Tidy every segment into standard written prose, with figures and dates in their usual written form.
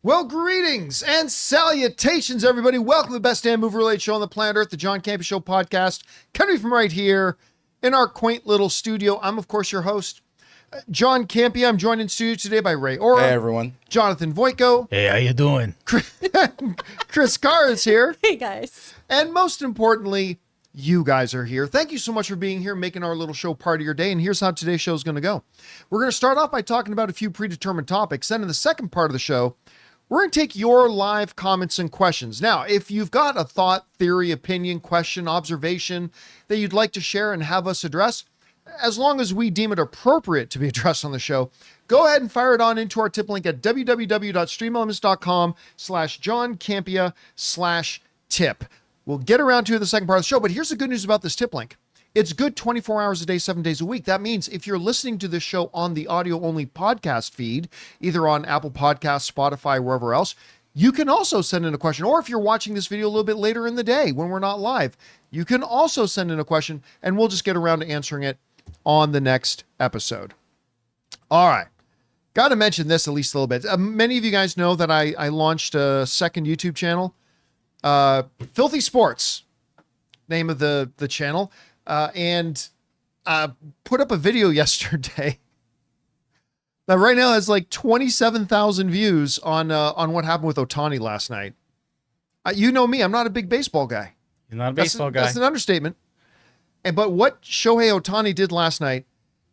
Well, greetings and salutations, everybody. Welcome to the best damn movie-related show on the planet Earth, the John Campea Show podcast, coming from right here in our quaint little studio. I'm, of course, your host, John Campea. I'm joined in studio today by Ray Ora. Hey, everyone. Jonathan Voitko. Hey, how you doing? Chris Carr is here. Hey, guys. And most importantly, you guys are here. Thank you so much for being here, making our little show part of your day. And here's how today's show is going to go. We're going to start off by talking about a few predetermined topics. Then in the second part of the show, we're going to take your live comments and questions. Now, if you've got a thought, theory, opinion, question, observation that you'd like to share and have us address, as long as we deem it appropriate to be addressed on the show, go ahead and fire it on into our tip link at www.streamelements.com/JohnCampea/tip. We'll get around to the second part of the show, but here's the good news about this tip link. It's good 24 hours a day, 7 days a week. That means if you're listening to this show on the audio-only podcast feed, either on Apple Podcasts, Spotify, wherever else, you can also send in a question. Or if you're watching this video a little bit later in the day when we're not live, you can also send in a question, and we'll just get around to answering it on the next episode. All right. Got to mention this at least a little bit. Many of you guys know that I launched a second YouTube channel, Filthy Sports, name of the channel. And put up a video yesterday that right now has like 27,000 views on what happened with Ohtani last night. You know me, I'm not a big baseball guy. You're not a baseball guy. That's an understatement. But what Shohei Ohtani did last night,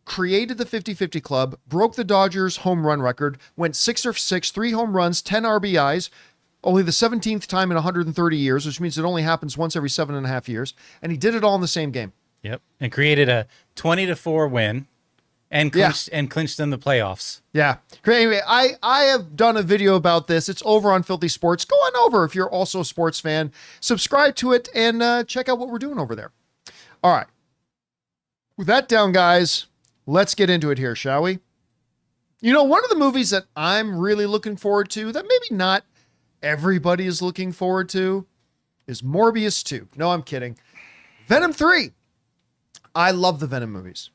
created the 50-50 club, broke the Dodgers home run record, went 6 for 6, 3 home runs, 10 RBIs, only the 17th time in 130 years, which means it only happens once every 7.5 years. And he did it all in the same game. Yep, and created a 20-4 win, and clinched in the playoffs. Yeah. Anyway, I have done a video about this. It's over on Filthy Sports. Go on over if you're also a sports fan. Subscribe to it and check out what we're doing over there. All right. With that down, guys, let's get into it here, shall we? You know, one of the movies that I'm really looking forward to, that maybe not everybody is looking forward to, is Morbius 2. No, I'm kidding. Venom 3. I love the Venom movies.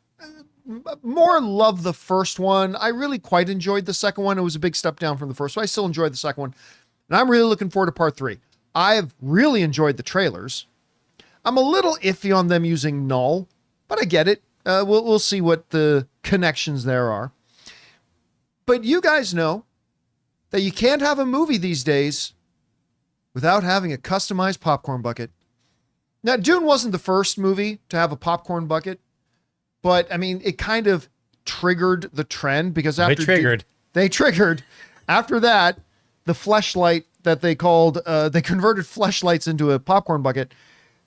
More love the first one. I really quite enjoyed the second one. It was a big step down from the first one. I still enjoyed the second one. And I'm really looking forward to part 3. I've really enjoyed the trailers. I'm a little iffy on them using null, but I get it. We'll see what the connections there are. But you guys know that you can't have a movie these days without having a customized popcorn bucket. Now, Dune wasn't the first movie to have a popcorn bucket, but I mean, it kind of triggered the trend because after they triggered. After that, the fleshlight that they called, they converted fleshlights into a popcorn bucket.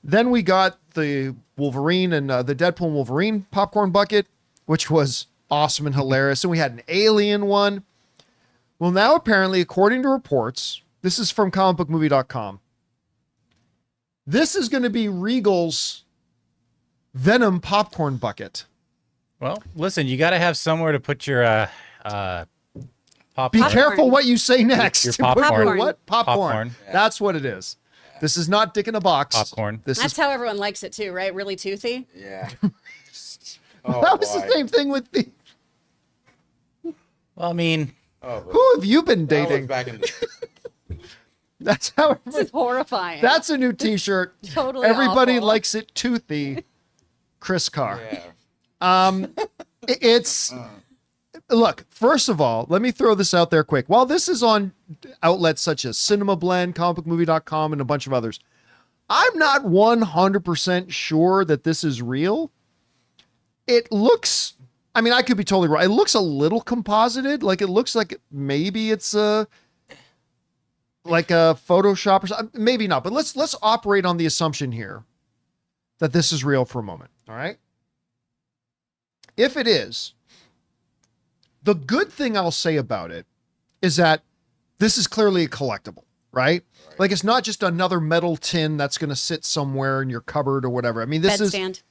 Then we got the Wolverine and the Deadpool and Wolverine popcorn bucket, which was awesome and hilarious. And we had an alien one. Well, now apparently, according to reports, this is from comicbookmovie.com. This is going to be Regal's Venom popcorn bucket. Well, listen, you got to have somewhere to put your popcorn. Be careful what you say next. Your popcorn. What? Popcorn. Popcorn. That's what it is. This is not dick in a box. Popcorn. That's how everyone likes it too, right? Really toothy. Yeah. That was the same thing with the... Well, I mean... Who have you been dating? Back in the... That's how... This is horrifying. That's a new t-shirt. Totally Everybody awful. likes it toothy. Chris Carr. Yeah. It's... Look, first of all, let me throw this out there quick. While this is on outlets such as Cinema Blend, comicbookmovie.com, and a bunch of others, I'm not 100% sure that this is real. It looks... I mean, I could be totally wrong. It looks a little composited. Like, it looks like maybe it's like a Photoshop or something. Maybe not, but let's operate on the assumption here that this is real for a moment. All right. If it is, the good thing I'll say about it is that this is clearly a collectible, right? Like, it's not just another metal tin that's going to sit somewhere in your cupboard or whatever. I mean, this is... Bedstand.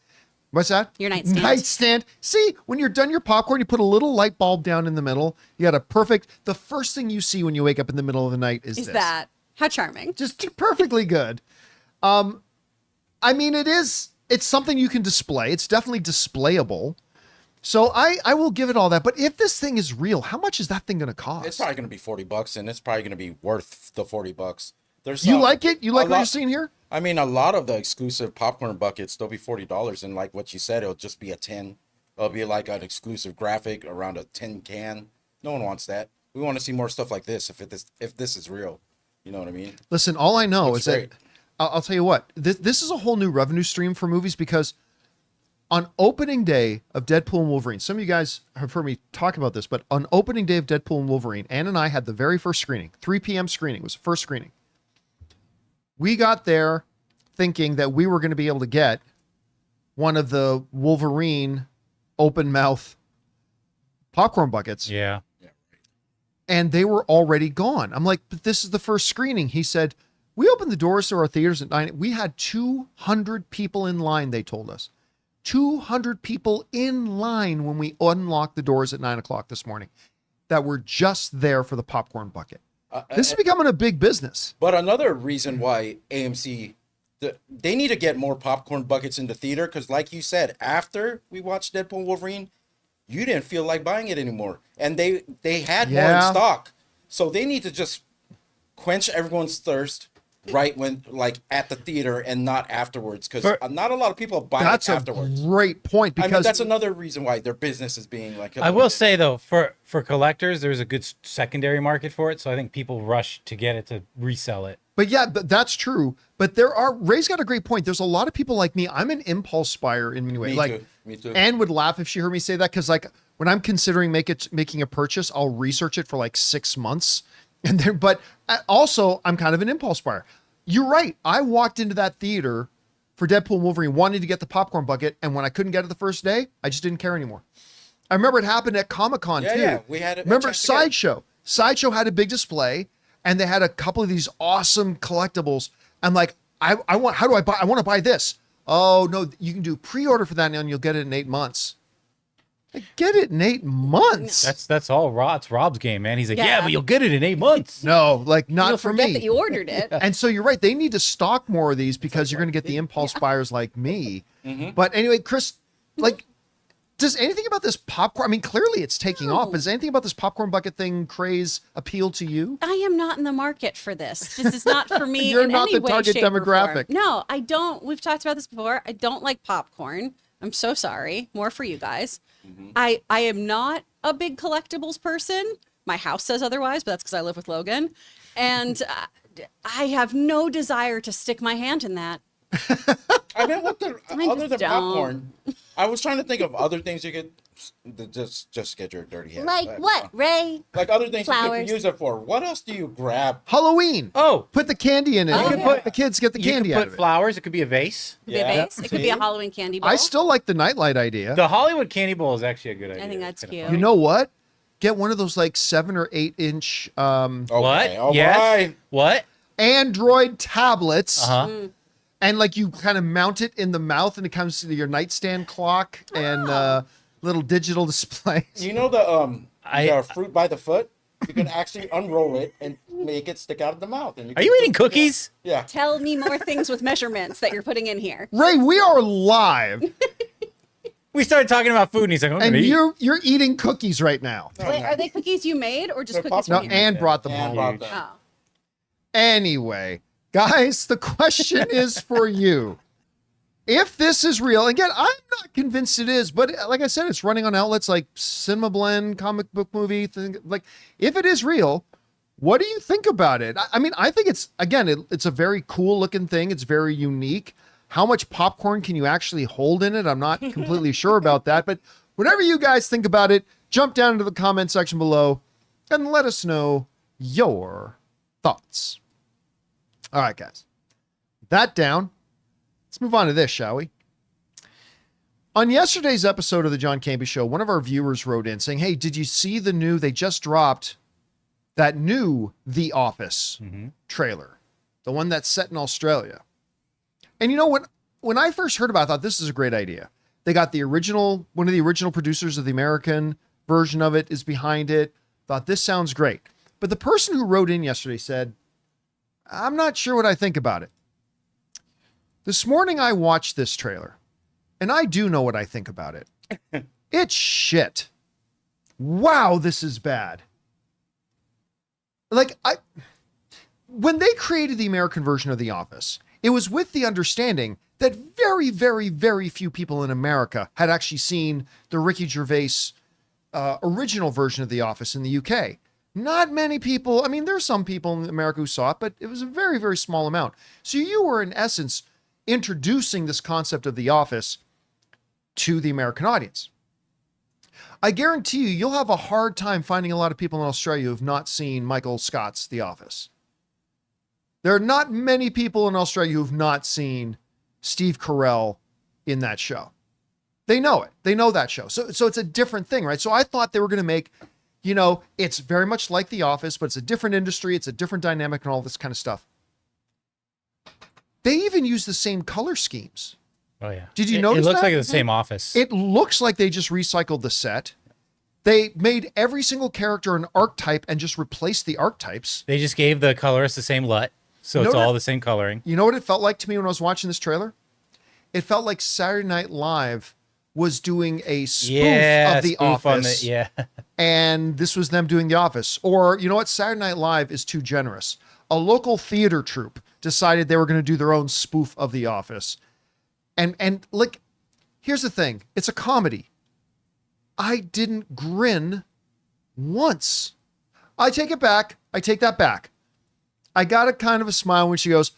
What's that? Your nightstand. Nightstand. See, when you're done your popcorn, you put a little light bulb down in the middle. You got a perfect... The first thing you see when you wake up in the middle of the night is this. That. How charming. Just perfectly good. I mean, it's something you can display. It's definitely displayable. So I will give it all that. But if this thing is real, how much is that thing going to cost? It's probably going to be $40, and it's probably going to be worth the $40. There's You some- like it? You like a what you're lot- seeing here? I mean, a lot of the exclusive popcorn buckets, they'll be $40, and like what you said, it'll just be a tin. It'll be like an exclusive graphic around a tin can. No one wants that. We want to see more stuff like this if this is real. You know what I mean? Listen, all I know Looks is that I'll tell you what, this is a whole new revenue stream for movies because on opening day of Deadpool and Wolverine, some of you guys have heard me talk about this, but on opening day of Deadpool and Wolverine, Ann and I had the very first screening, 3 p.m. screening was the first screening. We got there thinking that we were going to be able to get one of the Wolverine open mouth popcorn buckets. Yeah. And they were already gone. I'm like, but this is the first screening. He said, we opened the doors to our theaters at 9. We had 200 people in line, they told us. 200 people in line when we unlocked the doors at 9 o'clock this morning that were just there for the popcorn bucket. This is becoming a big business. But another reason why AMC, they need to get more popcorn buckets in the theater because, like you said, after we watched Deadpool and Wolverine, you didn't feel like buying it anymore, and they had more in stock, so they need to just quench everyone's thirst right when like at the theater and not afterwards because not a lot of people buy it afterwards. A great point because I mean, that's another reason why their business is being like. I will say though, for collectors, there's a good secondary market for it, so I think people rush to get it to resell it. But yeah, that's true. But Ray's got a great point. There's a lot of people like me. I'm an impulse buyer in many ways. Me too. Anne would laugh if she heard me say that because like when I'm considering making a purchase, I'll research it for like 6 months. And then, but also I'm kind of an impulse buyer. You're right. I walked into that theater for Deadpool and Wolverine wanting to get the popcorn bucket. And when I couldn't get it the first day, I just didn't care anymore. I remember it happened at Comic-Con too. Yeah, we had it. Remember Sideshow? Sideshow had a big display and they had a couple of these awesome collectibles. I'm like, I want to buy this. Oh no, you can do pre-order for that now and you'll get it in 8 months. Get it in 8 months. That's all it's Rob's game, man. He's like, Yeah. yeah, but you'll get it in 8 months. No, like not You'll for forget me. that you ordered it. And so you're right. They need to stock more of these because you're going to get the impulse buyers like me. Mm-hmm. But anyway, Chris, like, does anything about this popcorn? I mean, clearly it's taking off. But does anything about this popcorn bucket thing craze appeal to you? I am not in the market for this. This is not for me. You're in not any the way, target shape, or form. demographic. No, I don't. We've talked about this before. I don't like popcorn. I'm so sorry. More for you guys. Mm-hmm. I am not a big collectibles person. My house says otherwise, but that's because I live with Logan. And I have no desire to stick my hand in that. I mean, other than don't. popcorn, I was trying to think of other things you could just get your dirty hands. Like what, Ray? Like other things you Flowers. could use it for. What else do you grab? Halloween. Oh, Put the candy in it. Oh, You can yeah. put the kids get the you candy can out put of it. flowers. It could be a vase. It could be a vase. It could be a See? Halloween candy bowl. I still like the nightlight idea. The Hollywood candy bowl is actually a good idea. I think that's It's kinda cute. fun. You know what? Get one of those like 7 or 8 inch Okay, What? all Yes. right. What? Android tablets. Uh-huh. And like you kind of mount it in the mouth and it comes to your nightstand clock and little digital displays. You know the fruit by the foot? You can actually unroll it and make it stick out of the mouth. And Are you eating cookies? Yeah. Tell me more things with measurements that you're putting in here. Ray, we are live We started talking about food, and he's like, "I'm and gonna eat." you're eating cookies right now. Wait, are they cookies you made or just They're cookies No, from you? Anne brought them And home. brought them. Oh. Anyway, guys, the question is for you. If this is real, again, I'm not convinced it is, but like I said, it's running on outlets like Cinema Blend, Comic Book Movie, like if it is real, what do you think about it? I mean, I think it's, again, it's a very cool looking thing. It's very unique. How much popcorn can you actually hold in it? I'm not completely sure about that, but whatever you guys think about it, jump down into the comment section below and let us know your thoughts. All right, guys, that down. Let's move on to this, shall we? On yesterday's episode of the John Campea Show, one of our viewers wrote in saying, hey, did you see they just dropped that new The Office trailer, the one that's set in Australia. And you know what? When I first heard about it, I thought this is a great idea. They got one of the original producers of the American version of it is behind it. Thought this sounds great. But the person who wrote in yesterday said, I'm not sure what I think about it. This morning I watched this trailer, and I do know what I think about it. It's shit. Wow, this is bad. Like, when they created the American version of The Office, it was with the understanding that very, very, very few people in America had actually seen the Ricky Gervais original version of The Office in the UK. Not many people. I mean, there's some people in America who saw it, but it was a very, very small amount. So you were, in essence, introducing this concept of The Office to the American audience. I guarantee you'll have a hard time finding a lot of people in Australia who have not seen Michael Scott's The Office. There are not many people in Australia who have not seen Steve Carell in that show. They know it. They know that show. So it's a different thing, right? So I thought they were going to make, it's very much like The Office, but it's a different industry. It's a different dynamic and all this kind of stuff. They even use the same color schemes. Oh, yeah. Did you notice It looks that? like the same office. It looks like they just recycled the set. They made every single character an archetype and just replaced the archetypes. They just gave the colorist the same LUT, so it's all the same coloring. You know what it felt like to me when I was watching this trailer? It felt like Saturday Night Live was doing a spoof of The Office. And this was them doing The Office. Or, you know what? Saturday Night Live is too generous. A local theater troupe decided they were going to do their own spoof of The Office. And like, here's the thing. It's a comedy. I didn't grin once. I take it back. I take that back. I got a kind of a smile when she goes,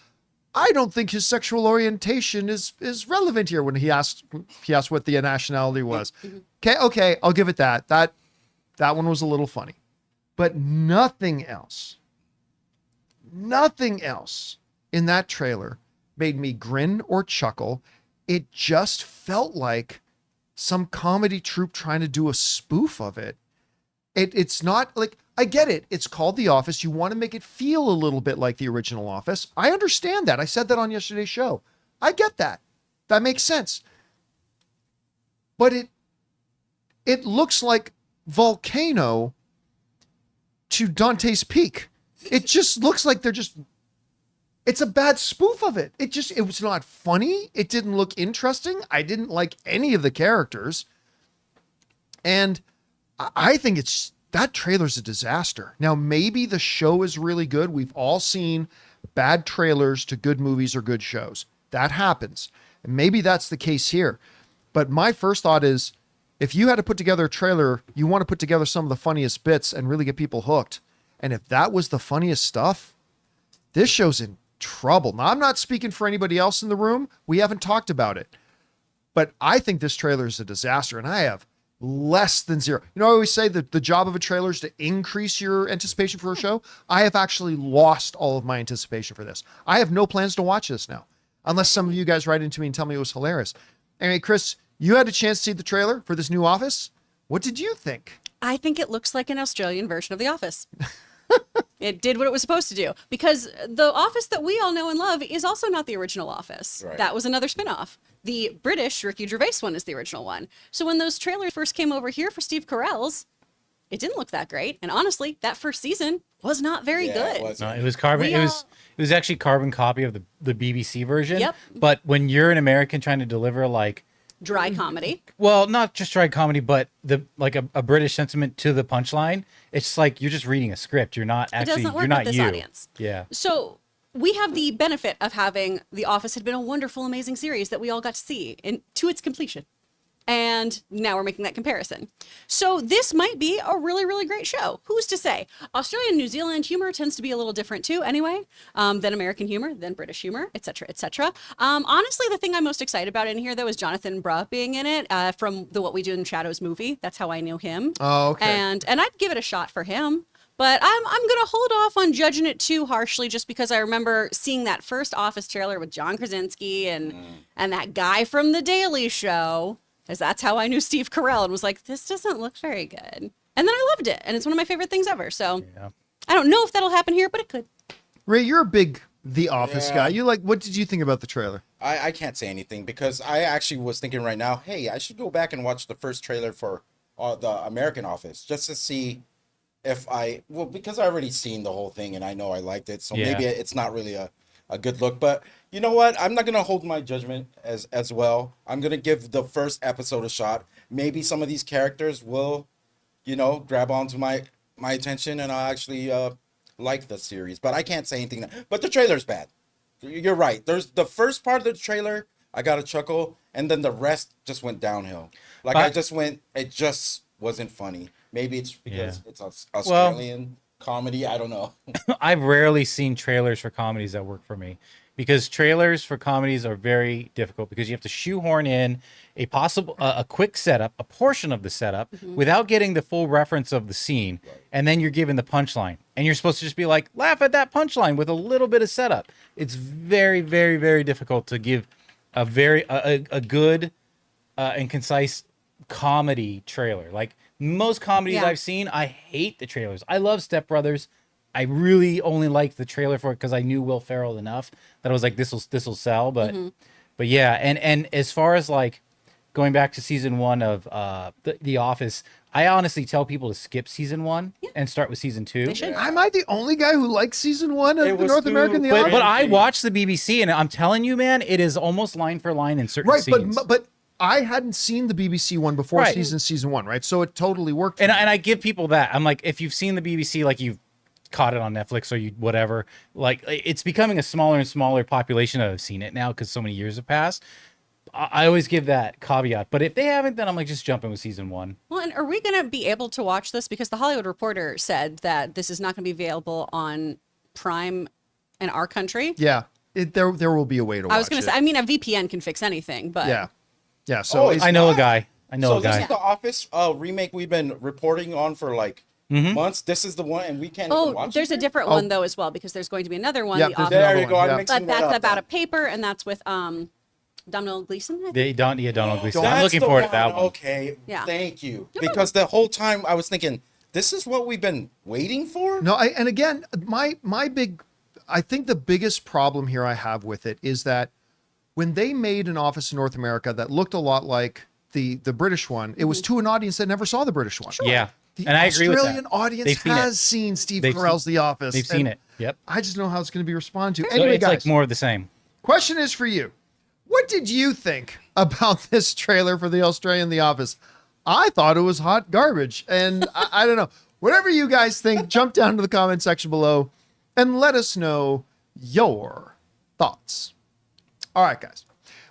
I don't think his sexual orientation is relevant here, when he asked what the nationality was. Okay, I'll give it that. That one was a little funny. But nothing else in that trailer made me grin or chuckle. It just felt like some comedy troupe trying to do a spoof of it. It's not like, I get it. It's called The Office. You want to make it feel a little bit like the original Office. I understand that. I said that on yesterday's show. I get that. That makes sense. But it looks like Volcano to Dante's Peak. It just looks like it's a bad spoof of it. It was not funny. It didn't look interesting. I didn't like any of the characters. And I think that trailer's a disaster. Now, maybe the show is really good. We've all seen bad trailers to good movies or good shows. That happens. And maybe that's the case here. But my first thought is, if you had to put together a trailer, you want to put together some of the funniest bits and really get people hooked. And if that was the funniest stuff, this show's in trouble. Now, I'm not speaking for anybody else in the room. We haven't talked about it. But I think this trailer is a disaster, and I have less than zero. I always say that the job of a trailer is to increase your anticipation for a show. I have actually lost all of my anticipation for this. I have no plans to watch this now, unless some of you guys write into me and tell me it was hilarious. Anyway, Chris, you had a chance to see the trailer for this new Office. What did you think? I think it looks like an Australian version of The Office. It did what it was supposed to do, because the Office that we all know and love is also not the original Office. Right. That was another spinoff. The British Ricky Gervais one is the original one. So when those trailers first came over here for Steve Carell's, it didn't look that great. And honestly, that first season was not very good. No, it was carbon. It was actually carbon copy of the BBC version. Yep. But when you're an American trying to deliver like Dry comedy. Well, not just dry comedy, but a British sentiment to the punchline. It's like you're just reading a script. You're not actually. It doesn't work you're not with this you. audience. Yeah. So we have the benefit of having The Office had been a wonderful, amazing series that we all got to see to its completion. And now we're making that comparison. So this might be a really, really great show. Who's to say? Australian, New Zealand humor tends to be a little different too anyway, than American humor, than British humor, etc., etc. Honestly, the thing I'm most excited about in here, though, is Jonathan Bruh being in it from the What We Do in Shadows movie. That's how I knew him. Oh, okay. And I'd give it a shot for him. But I'm going to hold off on judging it too harshly, just because I remember seeing that first Office trailer with John Krasinski and that guy from The Daily Show. Because that's how I knew Steve Carell and was like, this doesn't look very good. And then I loved it. And it's one of my favorite things ever. So yeah. I don't know if that'll happen here, but it could. Ray, you're a big The Office guy. What did you think about the trailer? I can't say anything because I actually was thinking right now, hey, I should go back and watch the first trailer for the American Office just to see if because I already seen the whole thing and I know I liked it. So maybe it's not really a good look, but you know what? I'm not going to hold my judgment as well. I'm going to give the first episode a shot. maybe some of these characters will, you know, grab onto my attention, and I'll actually like the series. But I can't say anything. But the trailer's bad. You're right. There's the first part of the trailer, I got a chuckle, and then the rest just went downhill. Like it just wasn't funny. Maybe it's because it's Australian comedy. I don't know. I've rarely seen trailers for comedies that work for me, because trailers for comedies are very difficult because you have to shoehorn in a quick setup, a portion of the setup, without getting the full reference of the scene, and then you're given the punchline, and you're supposed to just be like, laugh at that punchline with a little bit of setup. It's very, very, very difficult to give a good and concise comedy trailer. Like most comedies I've seen, I hate the trailers. I love Step Brothers. I really only liked the trailer for it because I knew Will Ferrell enough that I was like, this will sell. But yeah, and as far as like going back to season 1 of the Office, I honestly tell people to skip season 1 and start with season 2. They should. Am I the only guy who likes season 1 of the North American The Office? But I watched the BBC, and I'm telling you, man, it is almost line for line in certain scenes. But I hadn't seen the BBC one before season 1, right? So it totally worked. And I give people that. I'm like, if you've seen the BBC, like you've caught it on Netflix or you whatever, like it's becoming a smaller and smaller population that have seen it now because so many years have passed. I always give that caveat, but if they haven't, then I'm like, just jump in with season 1. Well, and are we going to be able to watch this? Because the Hollywood Reporter said that this is not going to be available on Prime in our country. Yeah, there will be a way to watch it. I was going to say, I mean, a VPN can fix anything, but yeah. So I know a guy. So this is the Office remake we've been reporting on for like months. This is the one, and we can't even watch there's it. a different one though as well, because there's going to be another one. Yeah, the there's Office. another There you go. one, I'm yeah. mixing But that that's up. about a paper, and that's with Donald Gleason. I think? Donald Gleason. That's I'm looking the forward to that one. Okay. Yeah. Thank you. Because the whole time I was thinking, this is what we've been waiting for? No, and again, I think the biggest problem here I have with it is that when they made an Office in North America that looked a lot like the British one, it was to an audience that never saw the British one. Yeah. The And I agree with that. Australian audience They've seen has it. seen Steve They've Carell's The Office. They've seen and it. Yep. I just don't know how it's going to be responded to. So Anyway, it's guys, like more of the same. question is for you. What did you think about this trailer for the Australian The Office? I thought it was hot garbage. And I don't know. Whatever you guys think, jump down to the comment section below and let us know your thoughts. All right, guys.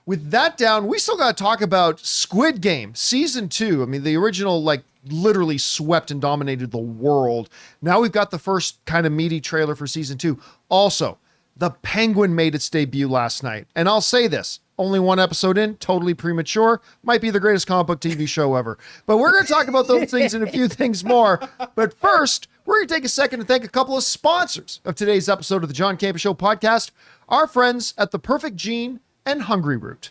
With that down, we still got to talk about Squid Game Season 2. I mean, the original, like, literally swept and dominated the world. Now we've got the first kind of meaty trailer for Season 2. Also, The Penguin made its debut last night. And I'll say this, only one episode in, totally premature, might be the greatest comic book TV show ever. But we're going to talk about those things and a few things more. But first, we're going to take a second to thank a couple of sponsors of today's episode of the John Campea Show podcast, our friends at The Perfect Gene and Hungryroot.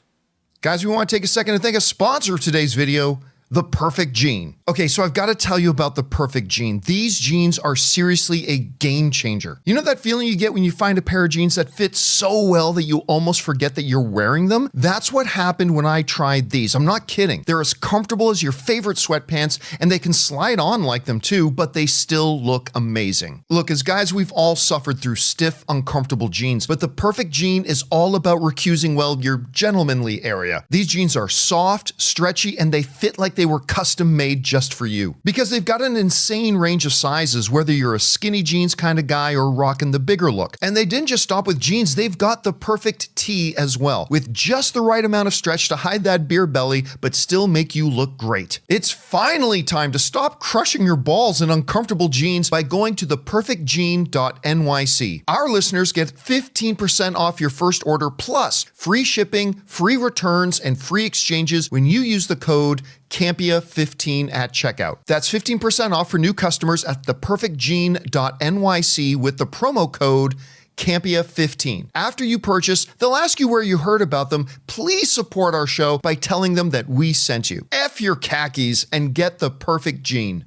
Guys, we want to take a second to thank a sponsor of today's video, The Perfect Gene. Okay, so I've got to tell you about The Perfect Gene. These jeans are seriously a game changer. You know that feeling you get when you find a pair of jeans that fit so well that you almost forget that you're wearing them? That's what happened when I tried these. I'm not kidding. They're as comfortable as your favorite sweatpants, and they can slide on like them too, but they still look amazing. Look, as guys, we've all suffered through stiff, uncomfortable jeans, but The Perfect Gene is all about recusing, well, your gentlemanly area. These jeans are soft, stretchy, and they fit like they were custom made just for you. Because they've got an insane range of sizes, whether you're a skinny jeans kind of guy or rocking the bigger look. And they didn't just stop with jeans, they've got the perfect tee as well, with just the right amount of stretch to hide that beer belly, but still make you look great. It's finally time to stop crushing your balls in uncomfortable jeans by going to theperfectgene.nyc. Our listeners get 15% off your first order, plus free shipping, free returns, and free exchanges when you use the code Campea15 at checkout. That's 15% off for new customers at theperfectgene.nyc with the promo code Campea15. After you purchase, they'll ask you where you heard about them. Please support our show by telling them that we sent you. F your khakis and get The Perfect Gene.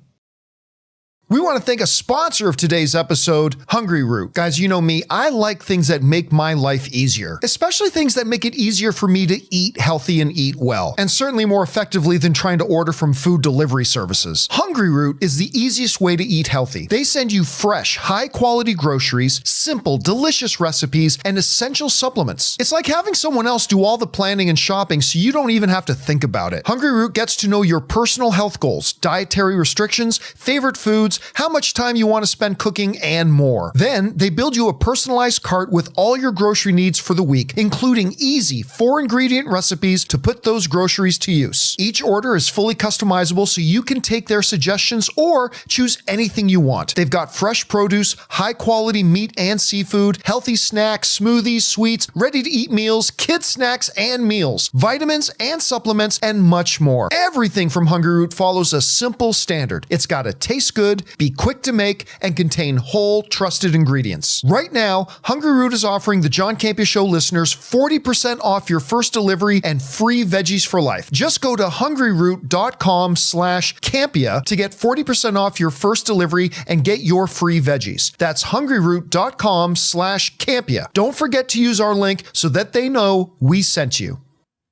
We want to thank a sponsor of today's episode, Hungryroot. Guys, you know me, I like things that make my life easier, especially things that make it easier for me to eat healthy and eat well, and certainly more effectively than trying to order from food delivery services. Hungryroot is the easiest way to eat healthy. They send you fresh, high-quality groceries, simple, delicious recipes, and essential supplements. It's like having someone else do all the planning and shopping so you don't even have to think about it. Hungryroot gets to know your personal health goals, dietary restrictions, favorite foods, how much time you want to spend cooking, and more. Then, they build you a personalized cart with all your grocery needs for the week, including easy 4-ingredient recipes to put those groceries to use. Each order is fully customizable so you can take their suggestions or choose anything you want. They've got fresh produce, high-quality meat and seafood, healthy snacks, smoothies, sweets, ready-to-eat meals, kids snacks and meals, vitamins and supplements, and much more. Everything from Hungryroot follows a simple standard. It's got to taste good, be quick to make, and contain whole, trusted ingredients. Right now, Hungryroot is offering the John Campea Show listeners 40% off your first delivery and free veggies for life. Just go to hungryroot.com/Campea to get 40% off your first delivery and get your free veggies. That's hungryroot.com/Campea. Don't forget to use our link so that they know we sent you.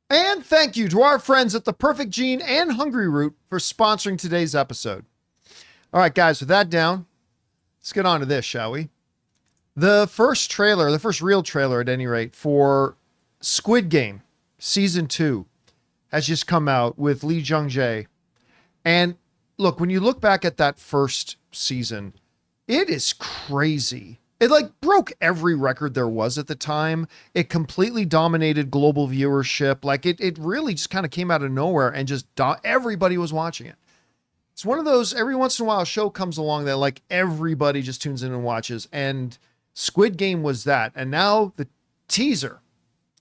And thank you to our friends at The Perfect Gene and Hungryroot for sponsoring today's episode. All right, guys, with that down, let's get on to this, shall we? The first trailer, the first real trailer at any rate, for Squid Game Season 2 has just come out with Jung-jae. And look, when you look back at that first season, it is crazy. It like broke every record there was at the time. It completely dominated global viewership. Like it really just kind of came out of nowhere and just everybody was watching it. It's one of those, every once in a while, a show comes along that like everybody just tunes in and watches. And Squid Game was that. And now the teaser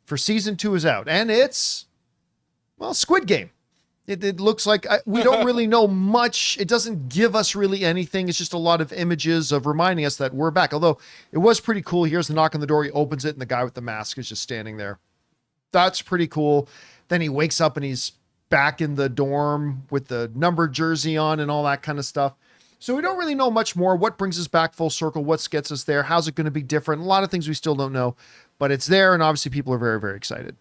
for season 2 is out. And it's, well, Squid Game. It looks like we don't really know much. It doesn't give us really anything. It's just a lot of images of reminding us that we're back. Although it was pretty cool. Here's the knock on the door. He opens it and the guy with the mask is just standing there. That's pretty cool. Then he wakes up and he's back in the dorm with the numbered jersey on and all that kind of stuff. So we don't really know much more. What brings us back full circle? What gets us there? How's it going to be different? A lot of things we still don't know, but it's there. And obviously people are very, very excited.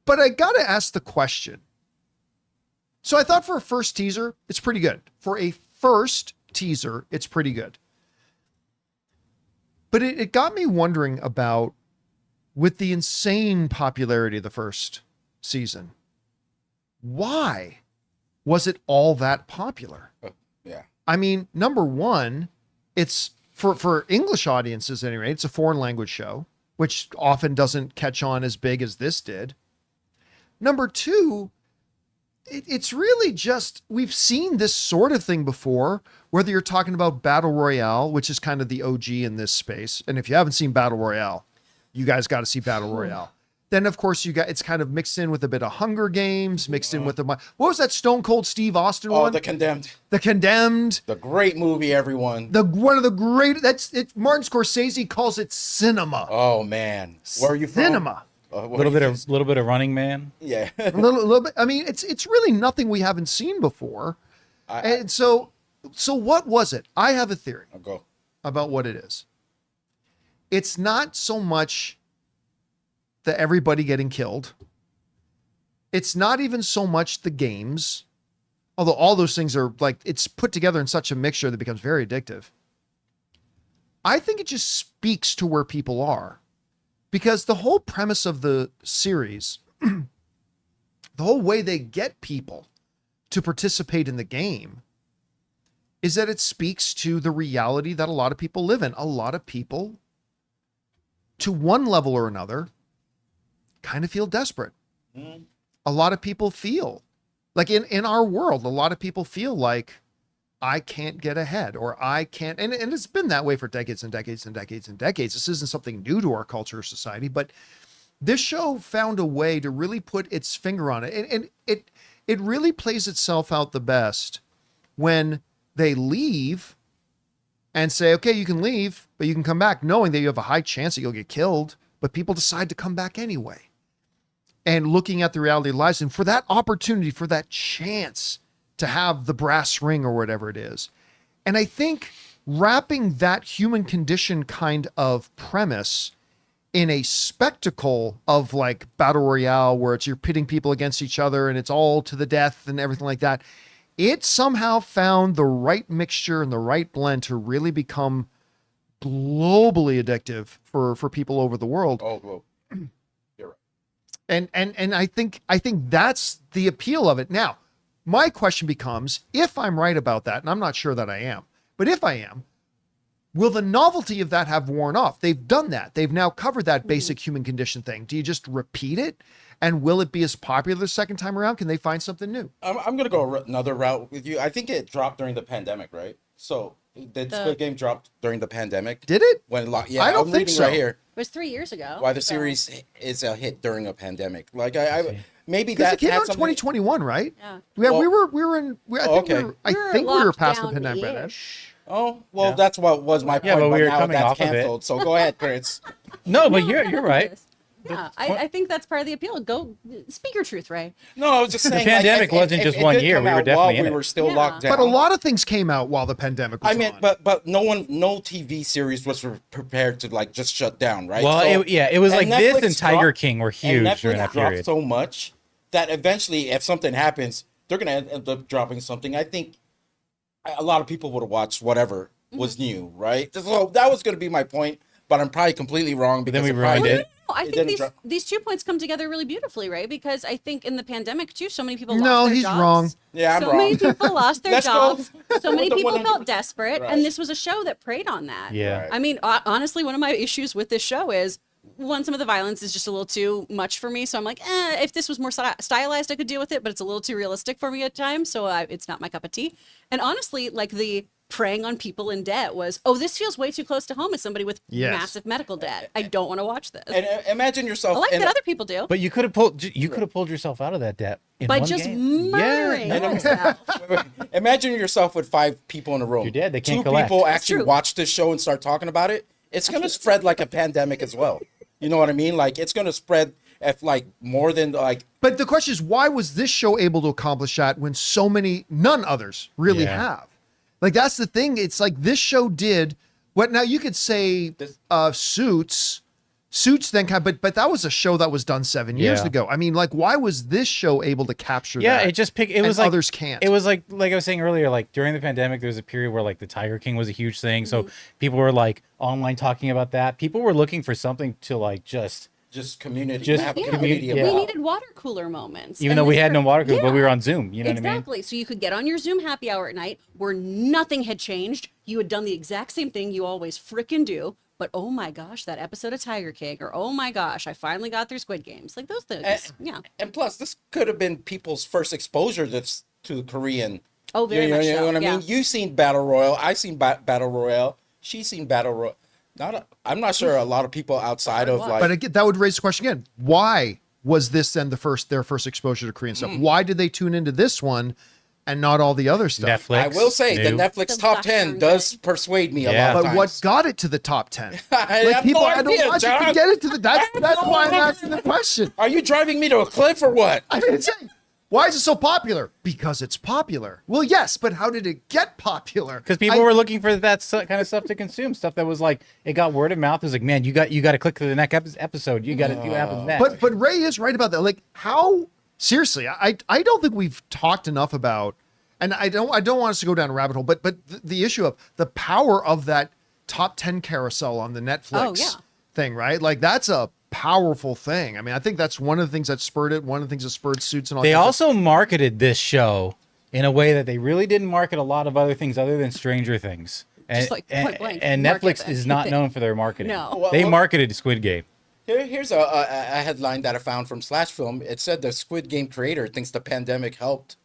But I got to ask the question. So I thought for a first teaser, it's pretty good. For a first teaser, it's pretty good. But it got me wondering about, with the insane popularity of the first season, why was it all that popular? Yeah. I mean, number one, it's for English audiences anyway, it's a foreign language show, which often doesn't catch on as big as this did. Number two, it's really just, we've seen this sort of thing before, whether you're talking about Battle Royale, which is kind of the OG in this space. And if you haven't seen Battle Royale, you guys got to see Battle Royale. Then, of course, it's kind of mixed in with a bit of Hunger Games, mixed in with what was that Stone Cold Steve Austin one? Oh, The Condemned. The Condemned. The great movie, everyone. One of the great, Martin Scorsese calls it cinema. Oh, man. Where are you from? Cinema. A little bit of Running Man. Yeah. a little bit. I mean, it's really nothing we haven't seen before. And so what was it? I have a theory about what it is. It's not so much the everybody getting killed. It's not even so much the games, although all those things are like, it's put together in such a mixture that it becomes very addictive. I think it just speaks to where people are. Because the whole premise of the series, the whole way they get people to participate in the game, is that it speaks to the reality that a lot of people live in. A lot of people, to one level or another, kind of feel desperate. Mm. A lot of people feel, like in our world, a lot of people feel like, I can't get ahead, or I can't, and it's been that way for decades and decades and decades and decades. This isn't something new to our culture or society, but this show found a way to really put its finger on it. And it really plays itself out the best when they leave and say, okay, you can leave, but you can come back, knowing that you have a high chance that you'll get killed, but people decide to come back anyway. And looking at the reality of lives, and for that opportunity, for that chance to have the brass ring or whatever it is. And I think wrapping that human condition kind of premise in a spectacle of like battle royale, where it's you're pitting people against each other and it's all to the death and everything like that, it somehow found the right mixture and the right blend to really become globally addictive for people over the world. Oh, well, you're right. And I think that's the appeal of it. Now, my question becomes, if I'm right about that, and I'm not sure that I am, but if I am, will the novelty of that have worn off? They've done that. They've now covered that basic human condition thing. Do you just repeat it? And will it be as popular the second time around? Can they find something new? I'm going to go another route with you. I think it dropped during the pandemic, right? So the Squid Game dropped during the pandemic. Did it? Yeah, I don't I'm think reading so. right here. It was 3 years ago. Why the series is a hit during a pandemic. Like I maybe Because that it came had out in something. 2021, right? Yeah. Yeah, Well- we were in. I think we were past the pandemic by then. lockdown-ish. Oh, well, Yeah. that's what was my point. Yeah, but we were now coming that's off of it. canceled. So go ahead, Chris. No, but you're right. Yeah, I think that's part of the appeal. Go speak your truth, Ray. No, I was just saying. pandemic wasn't just it 1 did year. come We were out definitely while in we it. were still Yeah. locked down. But a lot of things came out while the pandemic was I mean, on. but no TV series was prepared to like just shut down, right? Well, So- it was like and this Netflix and Tiger dropped- King were and huge Netflix during that dropped period. so much that eventually, if something happens, they're gonna end up dropping something. I think a lot of people would have watched whatever was new, right? So that was gonna be my point, but I'm probably completely wrong because Then we it probably ruined it. didn't- No, I it think didn't these drop- these 2 points come together really beautifully, right? Because I think in the pandemic too, so many people No, lost their he's jobs. wrong. Yeah, I'm so wrong. many people lost their Let's go jobs. So many with the people 100. felt desperate, Right. and this was a show that preyed on that. Yeah. Right. I mean, honestly, one of my issues with this show is one, some of the violence is just a little too much for me. So I'm like, if this was more stylized, I could deal with it, but it's a little too realistic for me at times. So it's not my cup of tea. And honestly, like the preying on people in debt was, this feels way too close to home as somebody with Yes. massive medical debt. I don't want to watch this. And imagine yourself. I like in that a- other people do. But you could have pulled yourself out of that debt By one just game. murdering Yeah, no. yourself. Imagine yourself with 5 people in a room. You're dead, they can't Two collect. people That's actually true. watch this show and start talking about it. It's gonna spread like a pandemic as well. You know what I mean? Like it's gonna spread if like more than like. But the question is, why was this show able to accomplish that when none others really Yeah. have? Like, that's the thing. It's like this show did what now you could say Suits then but that was a show that was done 7 years Yeah. ago. I mean, like, why was this show able to capture Yeah, that? it just picked. It and was like others can't. It was like I was saying earlier. Like during the pandemic, there was a period where like the Tiger King was a huge thing. So people were like online talking about that. People were looking for something to like just Community. Just have a Yeah, community yeah. we about. needed water cooler moments. even And though we this had no water cooler, but we Yeah. were on Zoom. You know what I mean? Exactly. So you could get on your Zoom happy hour at night where nothing had changed. You had done the exact same thing you always frickin' do. But oh my gosh, that episode of Tiger King, or oh my gosh, I finally got through Squid Games. Like those things. Yeah. And plus, this could have been people's first exposure to Korean. Oh, very much You know so, what I yeah. mean? You've seen Battle Royale. I've seen Battle Royale. She's seen Battle Royale. I'm not sure a lot of people outside of like. But again, that would raise the question again. Why was this then their first exposure to Korean stuff? Why did they tune into this one and not all the other stuff? Netflix. I will say the new. Netflix The top Black 10 Young does Guy. persuade me a Yeah. lot of But times. what got it to the top 10? I Like have people, no I don't idea, want you to John. get it to the. That's have no why I'm idea. asking the question. Are you driving me to a cliff or what? I mean, why is it so popular? Because it's popular. Well, yes, but how did it get popular? Because people were looking for that kind of stuff to consume, stuff that was like it got word of mouth. It was like, man, you got to click to the next episode. You got to see what happens next. But Ray is right about that. Like, how seriously? I don't think we've talked enough about, and I don't want us to go down a rabbit hole. But the issue of the power of that top 10 carousel on the Netflix thing, right? Like that's a powerful thing. I mean, I think that's one of the things that spurred it. One of the things that spurred Suits and all. They different- also marketed this show in a way that they really didn't market a lot of other things other than Stranger Things. And, Just like point blank, and market Netflix is not everything. known for their marketing. No. They marketed Squid Game. Here's a headline that I found from Slash Film. It said the Squid Game creator thinks the pandemic helped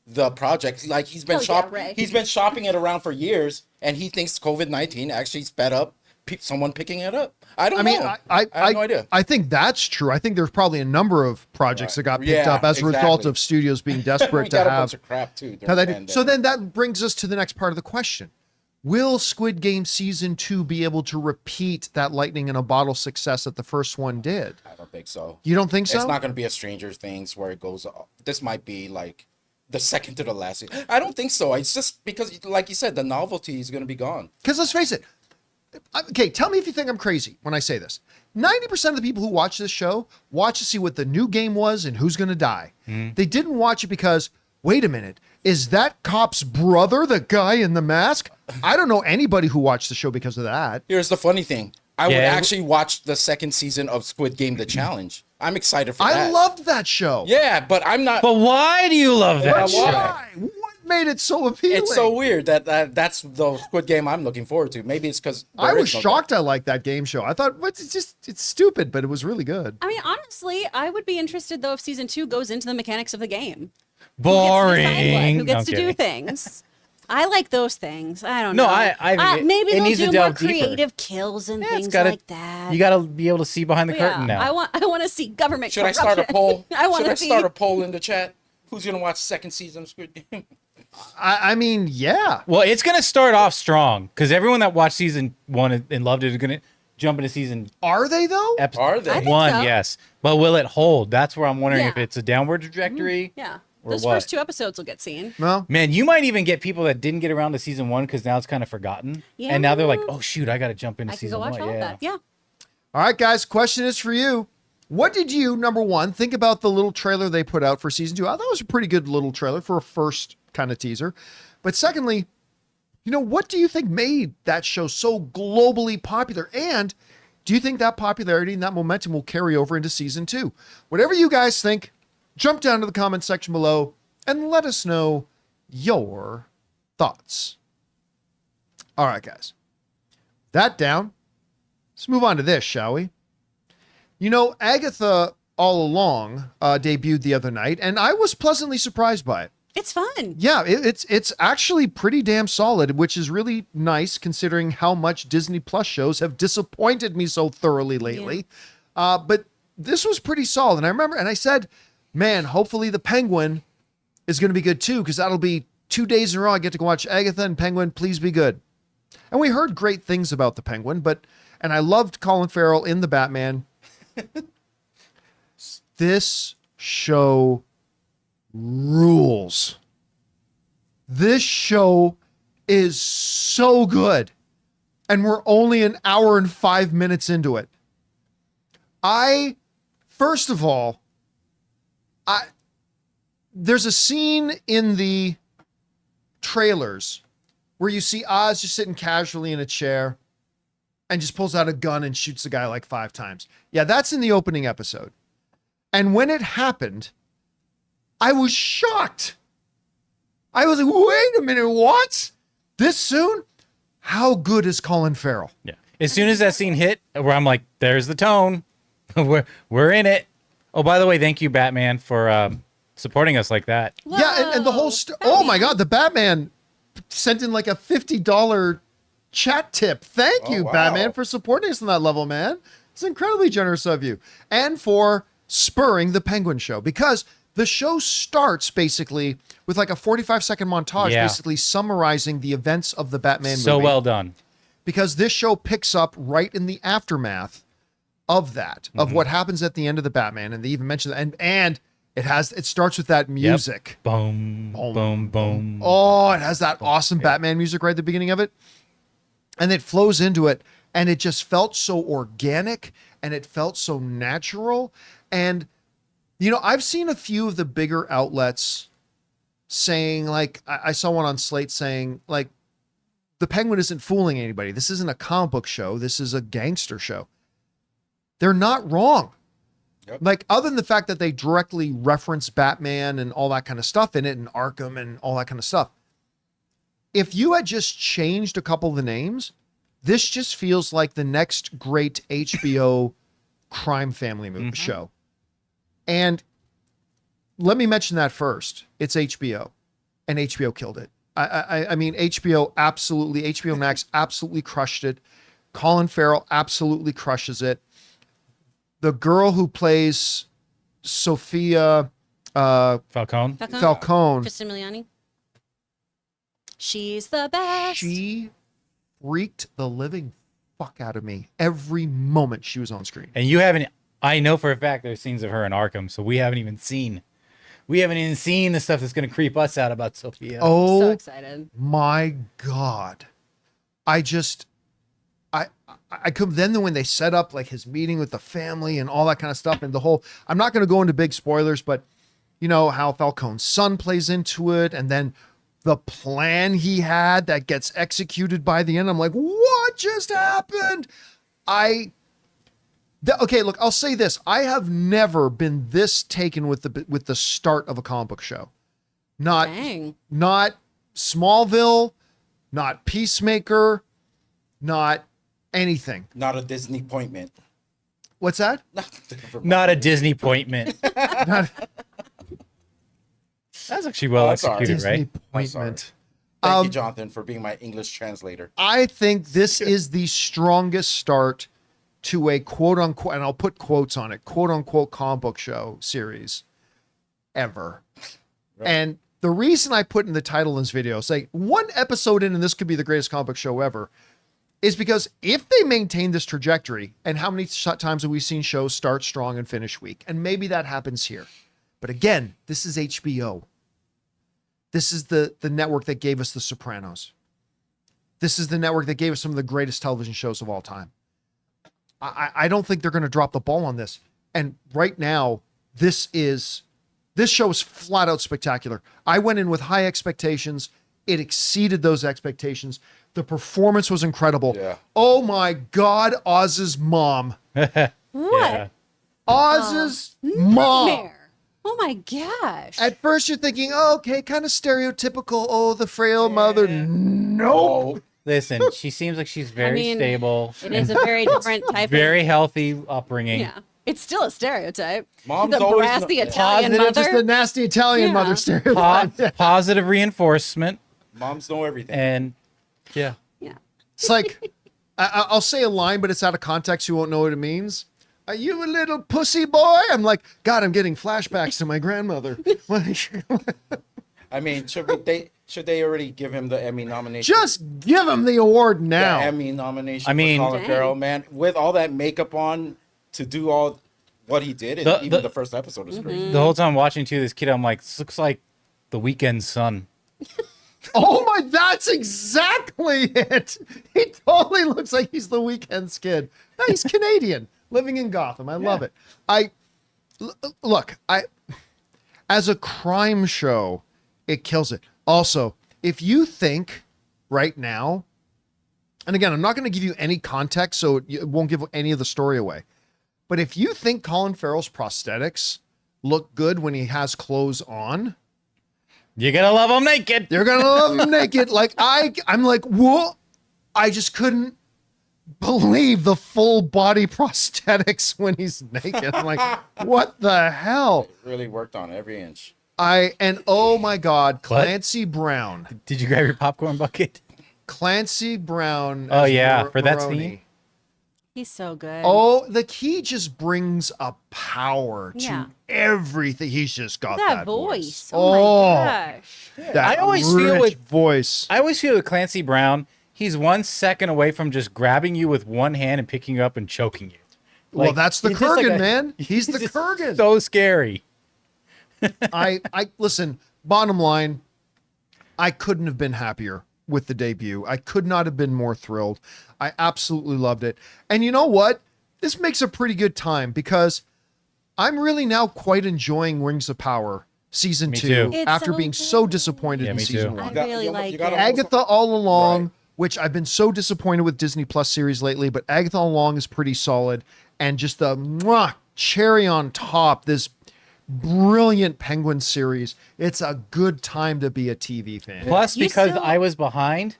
the project. Like he's been Ray. he's been shopping it around for years, and he thinks COVID-19 actually sped up someone picking it up. I don't know. I have no idea. I think that's true. I think there's probably a number of projects that got picked Yeah, up as a result exactly. of studios being We desperate to got a have. bunch of crap too. how during that- the pandemic. so then that brings us to the next part of the question. Will Squid Game Season 2 be able to repeat that lightning in a bottle success that the first one did? I don't think so. You don't think so? It's not going to be a Stranger Things where it goes. This might be like the second to the last season. I don't think so. It's just because, like you said, the novelty is going to be gone. Because let's face it. Okay, tell me if you think I'm crazy when I say this. 90% of the people who watch this show watch to see what the new game was and who's going to die. They didn't watch it because, wait a minute, is that cop's brother the guy in the mask? I don't know anybody who watched the show because of that. Here's the funny thing. I would Yeah. actually watch the second season of Squid Game, The Challenge. I'm excited for that. I loved that show. Yeah, but I'm not. But why do you love that Well, show? Why? What made it so appealing? It's so weird that's the Squid Game I'm looking forward to. Maybe it's because I was shocked I liked that game show. I thought, it's stupid, but it was really good. I mean, honestly, I would be interested though if season 2 goes into the mechanics of the game. Boring. Who gets to I'm do kidding. things? I like those things. I don't No, know. I think maybe it they'll needs to do more delve deeper. creative kills and Yeah, things it's gotta, like that. You got to be able to see behind the But curtain now. I want to see government. Should I start a corruption. poll? I want Should I to see. start a poll in the chat? Who's gonna watch second season of Squid Game? I mean, yeah. Well, it's going to start off strong because everyone that watched season 1 and loved it is going to jump into season Are they, though? Are they? I think 1, so. yes. But will it hold? That's where I'm wondering Yeah. if it's a downward trajectory. Yeah, Or those what? first 2 episodes will get seen. Well, Man, you might even get people that didn't get around to season 1 because now it's kind of forgotten. Yeah. And now they're like, oh, shoot, I got to jump into I can season go watch 1. all of Yeah. that. Yeah. all right, guys, question is for you. What did you, number one, think about the little trailer they put out for season 2? I thought it was a pretty good little trailer for a first kind of teaser. But secondly, what do you think made that show so globally popular? And do you think that popularity and that momentum will carry over into season 2? Whatever you guys think, jump down to the comment section below and let us know your thoughts. All right, guys. That down. Let's move on to this, shall we? Agatha All Along debuted the other night, and I was pleasantly surprised by it. It's fun. Yeah, it's actually pretty damn solid, which is really nice considering how much Disney Plus shows have disappointed me so thoroughly lately. But this was pretty solid. And I remember, and I said, man, hopefully the Penguin is going to be good too, because that'll be 2 days in a row I get to go watch Agatha and Penguin. Please be good. And we heard great things about the Penguin, and I loved Colin Farrell in the Batman. This show rules. This show is so good. And we're only an hour and 5 minutes into it. First of all, there's a scene in the trailers where you see Oz just sitting casually in a chair and just pulls out a gun and shoots the guy like 5 times. Yeah, that's in the opening episode. And when it happened, I was shocked. I was like, wait a minute, what? This soon? How good is Colin Farrell? Yeah. As soon as that scene hit, where I'm like, there's the tone. we're in it. Oh, by the way, thank you, Batman, for supporting us like that. Yeah, and the whole oh my God, the Batman sent in like a $50 chat tip. Thank you, wow. Batman, for supporting us on that level, man. It's incredibly generous of you. And for spurring the Penguin show, because the show starts basically with like a 45-second montage, Yeah. basically summarizing the events of the Batman So movie. well done. Because this show picks up right in the aftermath of that, of what happens at the end of the Batman. And they even mention that. And it starts with that music. Boom, boom, boom. Oh, it has that awesome Batman music right at the beginning of it. And it flows into it. And it just felt so organic and it felt so natural. And, I've seen a few of the bigger outlets saying, like, I saw one on Slate saying, like, the Penguin isn't fooling anybody. This isn't a comic book show. This is a gangster show. They're not wrong. Yep. Like, other than the fact that they directly reference Batman and all that kind of stuff in it and Arkham and all that kind of stuff. If you had just changed a couple of the names, this just feels like the next great HBO crime family movie show. And let me mention that first. It's HBO, and HBO killed it. I mean, HBO Max absolutely crushed it. Colin Farrell absolutely crushes it. The girl who plays Sophia Falcone. Falcone, Kristen Miliani. She's the best. she freaked the living fuck out of me every moment she was on screen. And you haven't, I know for a fact there's scenes of her in Arkham, so we haven't even seen We haven't even seen the stuff that's going to creep us out about Sophia. Oh, So excited. my God. I could then when they set up like his meeting with the family and all that kind of stuff and the whole, I'm not going to go into big spoilers, but you know how Falcone's son plays into it. And then the plan he had that gets executed by the end. I'm like, what just happened? Okay, look, I'll say this. I have never been this taken with the start of a comic book show. Dang. Not Smallville, not Peacemaker, not anything. Not a Disney appointment. What's that? Not a Disney appointment. Not That's actually well I'm sorry. executed, Disney right? appointment. Thank you, Jonathan, for being my English translator. I think this is the strongest start to a quote unquote, and I'll put quotes on it, quote unquote comic book show series ever. Right. And the reason I put in the title in this video, say one episode in and this could be the greatest comic book show ever, is because if they maintain this trajectory, and how many times have we seen shows start strong and finish weak? And maybe that happens here. But again, this is HBO. This is the network that gave us The Sopranos. This is the network that gave us some of the greatest television shows of all time. I don't think they're going to drop the ball on this. And right now, this show is flat out spectacular. I went in with high expectations. It exceeded those expectations. The performance was incredible. Yeah. Oh my God, Oz's mom. What? Yeah. Oz's mom. Nightmare. Oh my gosh. At first you're thinking, oh, okay, kind of stereotypical. Oh, the frail mother. Nope. Oh, Listen, she seems like she's very mean, stable. It is a very different type Very healthy upbringing. of... Yeah. It's still a stereotype. Mom's the always brassy no- Italian Positive, mother. Just the nasty Italian Yeah. mother stereotype. Positive reinforcement. moms know everything. And yeah. Yeah. It's like, I'll say a line, but it's out of context. You won't know what it means. Are you a little pussy boy? I'm like, God, I'm getting flashbacks to my grandmother. I mean, should they already give him the Emmy nomination? Just give him the award The now. Emmy nomination. I mean- for Colin Dang. Farrell, man, with all that makeup on to do all what he did, and even the first episode is great. The whole time watching to this kid, I'm like, this looks like the Weekend Sun. Oh my, that's exactly it. He totally looks like he's the Weekend's kid. No, he's Canadian, living in Gotham. I love it. Look, as a crime show, it kills it. Also, if you think right now, and again, I'm not going to give you any context, so it won't give any of the story away. But if you think Colin Farrell's prosthetics look good when he has clothes on, You're going to love him naked. you're gonna love him naked. Like I'm like, whoa! I just couldn't believe the full body prosthetics when he's naked. I'm like, what the hell? Really worked on every inch. Oh my God, Clancy Brown. Did you grab your popcorn bucket? Clancy Brown. Oh, as yeah, for that Maroni. scene? He's so good. Oh, he just brings a power to Yeah. everything. He's just got that voice. voice. Oh my gosh. That I always feel rich with- voice. I always feel with Clancy Brown, he's 1 second away from just grabbing you with one hand and picking you up and choking you. Well, Like, that's the he's just like Kurgan, a- man. He's the just Kurgan. So scary. I listen, bottom line, I couldn't have been happier with the debut. I could not have been more thrilled. I absolutely loved it. And you know what? This makes a pretty good time because I'm really now quite enjoying Rings of Power season Me 2 too. It's after so being good. so disappointed Yeah, in me season too. I 1. really like it. Agatha All Along, Right. which I've been so disappointed with Disney Plus series lately, but Agatha All Along is pretty solid. And just the cherry on top, this brilliant Penguin series. It's a good time to be a TV fan. Plus, You because still- I was behind,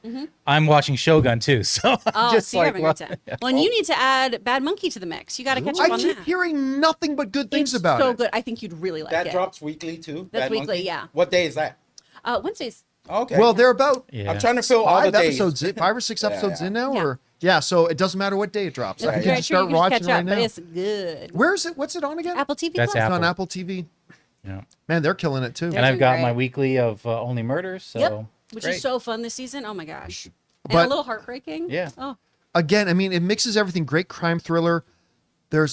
I'm watching Shogun too. So I'm Oh, just so you're like, having a good time. Well, and you need to add Bad Monkey to the mix. You got to catch up I on keep that. hearing nothing but good things It's about so it. good. I think you'd really like That it. drops weekly too. That's Bad weekly, Monkey? yeah. What day is that? Wednesdays. Okay. Well, they're about yeah. I'm trying to fill all the 5 days. episodes, 5 or 6 episodes yeah. in now, Yeah. or so it doesn't matter what day it drops. I Right. can Yeah. just Sure, start you can watching catch right up, now. but it's good. Where is it? What's it on again? Apple TV That's Plus. It's on Apple. Apple TV. Yeah. Man, they're killing it too. They're And I've doing got great. my weekly of Only Murders. So Yep, which great. is so fun this season. Oh my gosh. And But- a little heartbreaking. Yeah. Oh, Again, I mean, it mixes everything. Great crime thriller.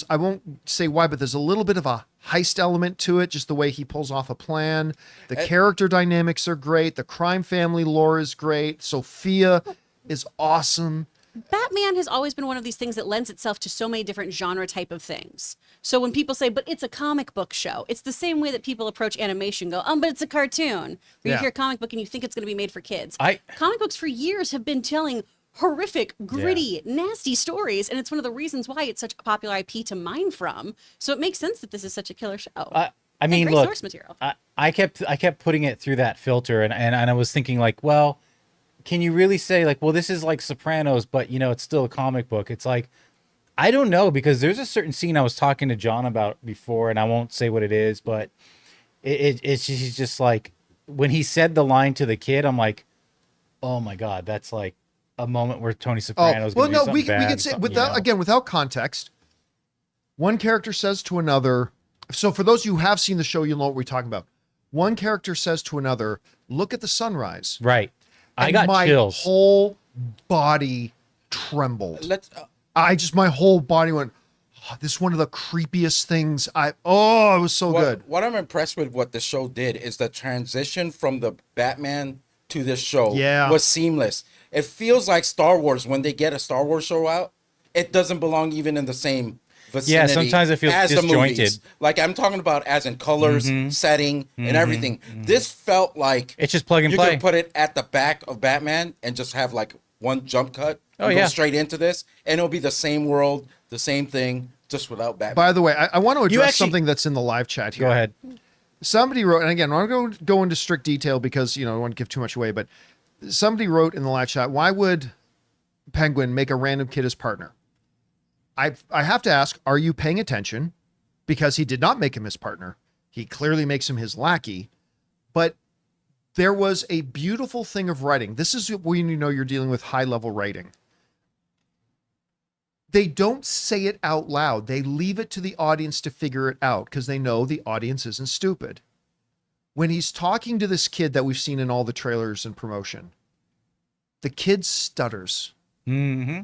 I won't say why, but there's a little bit of a heist element to it, just the way he pulls off a plan. The character dynamics are great. The crime family lore is great. Sophia is awesome. Batman has always been one of these things that lends itself to so many different genre type of things. So when people say, but it's a comic book show, it's the same way that people approach animation, go, but it's a cartoon. Or you hear comic book and you think it's going to be made for kids. Comic books for years have been telling horrific, gritty, nasty stories, and it's one of the reasons why it's such a popular IP to mine from. So it makes sense that this is such a killer show. I mean, great look, source material. I kept putting it through that filter, and I was thinking like, well, can you really say like, well, this is like Sopranos, but you know, it's still a comic book? It's like, I don't know, because there's a certain scene I was talking to John about before, and I won't say what it is, but it's just like when he said the line to the kid, I'm like, oh my God, that's like a moment where Tony Soprano's well, gonna do no, we something can bad, say something, without, you know? again, without context, one character says to another. So for those of you who have seen the show, you'll know what we're talking about. One character says to another, look at the sunrise. Right. I And got my chills. whole body trembled. Let's My whole body went, this is one of the creepiest things it was so good. What I'm impressed with what the show did is the transition from the Batman to this show was seamless. It feels like Star Wars when they get a Star Wars show out. It doesn't belong even in the same vicinity. Yeah, sometimes it feels as the disjointed. movies. Like I'm talking about as in colors, setting, and everything. This felt like It's just plug and you play. could put it at the back of Batman and just have like one jump cut. Oh, and yeah. go straight into this, and it'll be the same world, the same thing, just without Batman. By the way, I want to address actually- something that's in the live chat here. Go ahead. Somebody wrote, and again, I'm not going to go into strict detail because, I don't want to give too much away, but somebody wrote in the live chat, why would Penguin make a random kid his partner? I have to ask, are you paying attention? Because he did not make him his partner. He clearly makes him his lackey. But there was a beautiful thing of writing. This is when you know you're dealing with high-level writing. They don't say it out loud. They leave it to the audience to figure it out because they know the audience isn't stupid. When he's talking to this kid that we've seen in all the trailers and promotion, the kid stutters. Mm-hmm.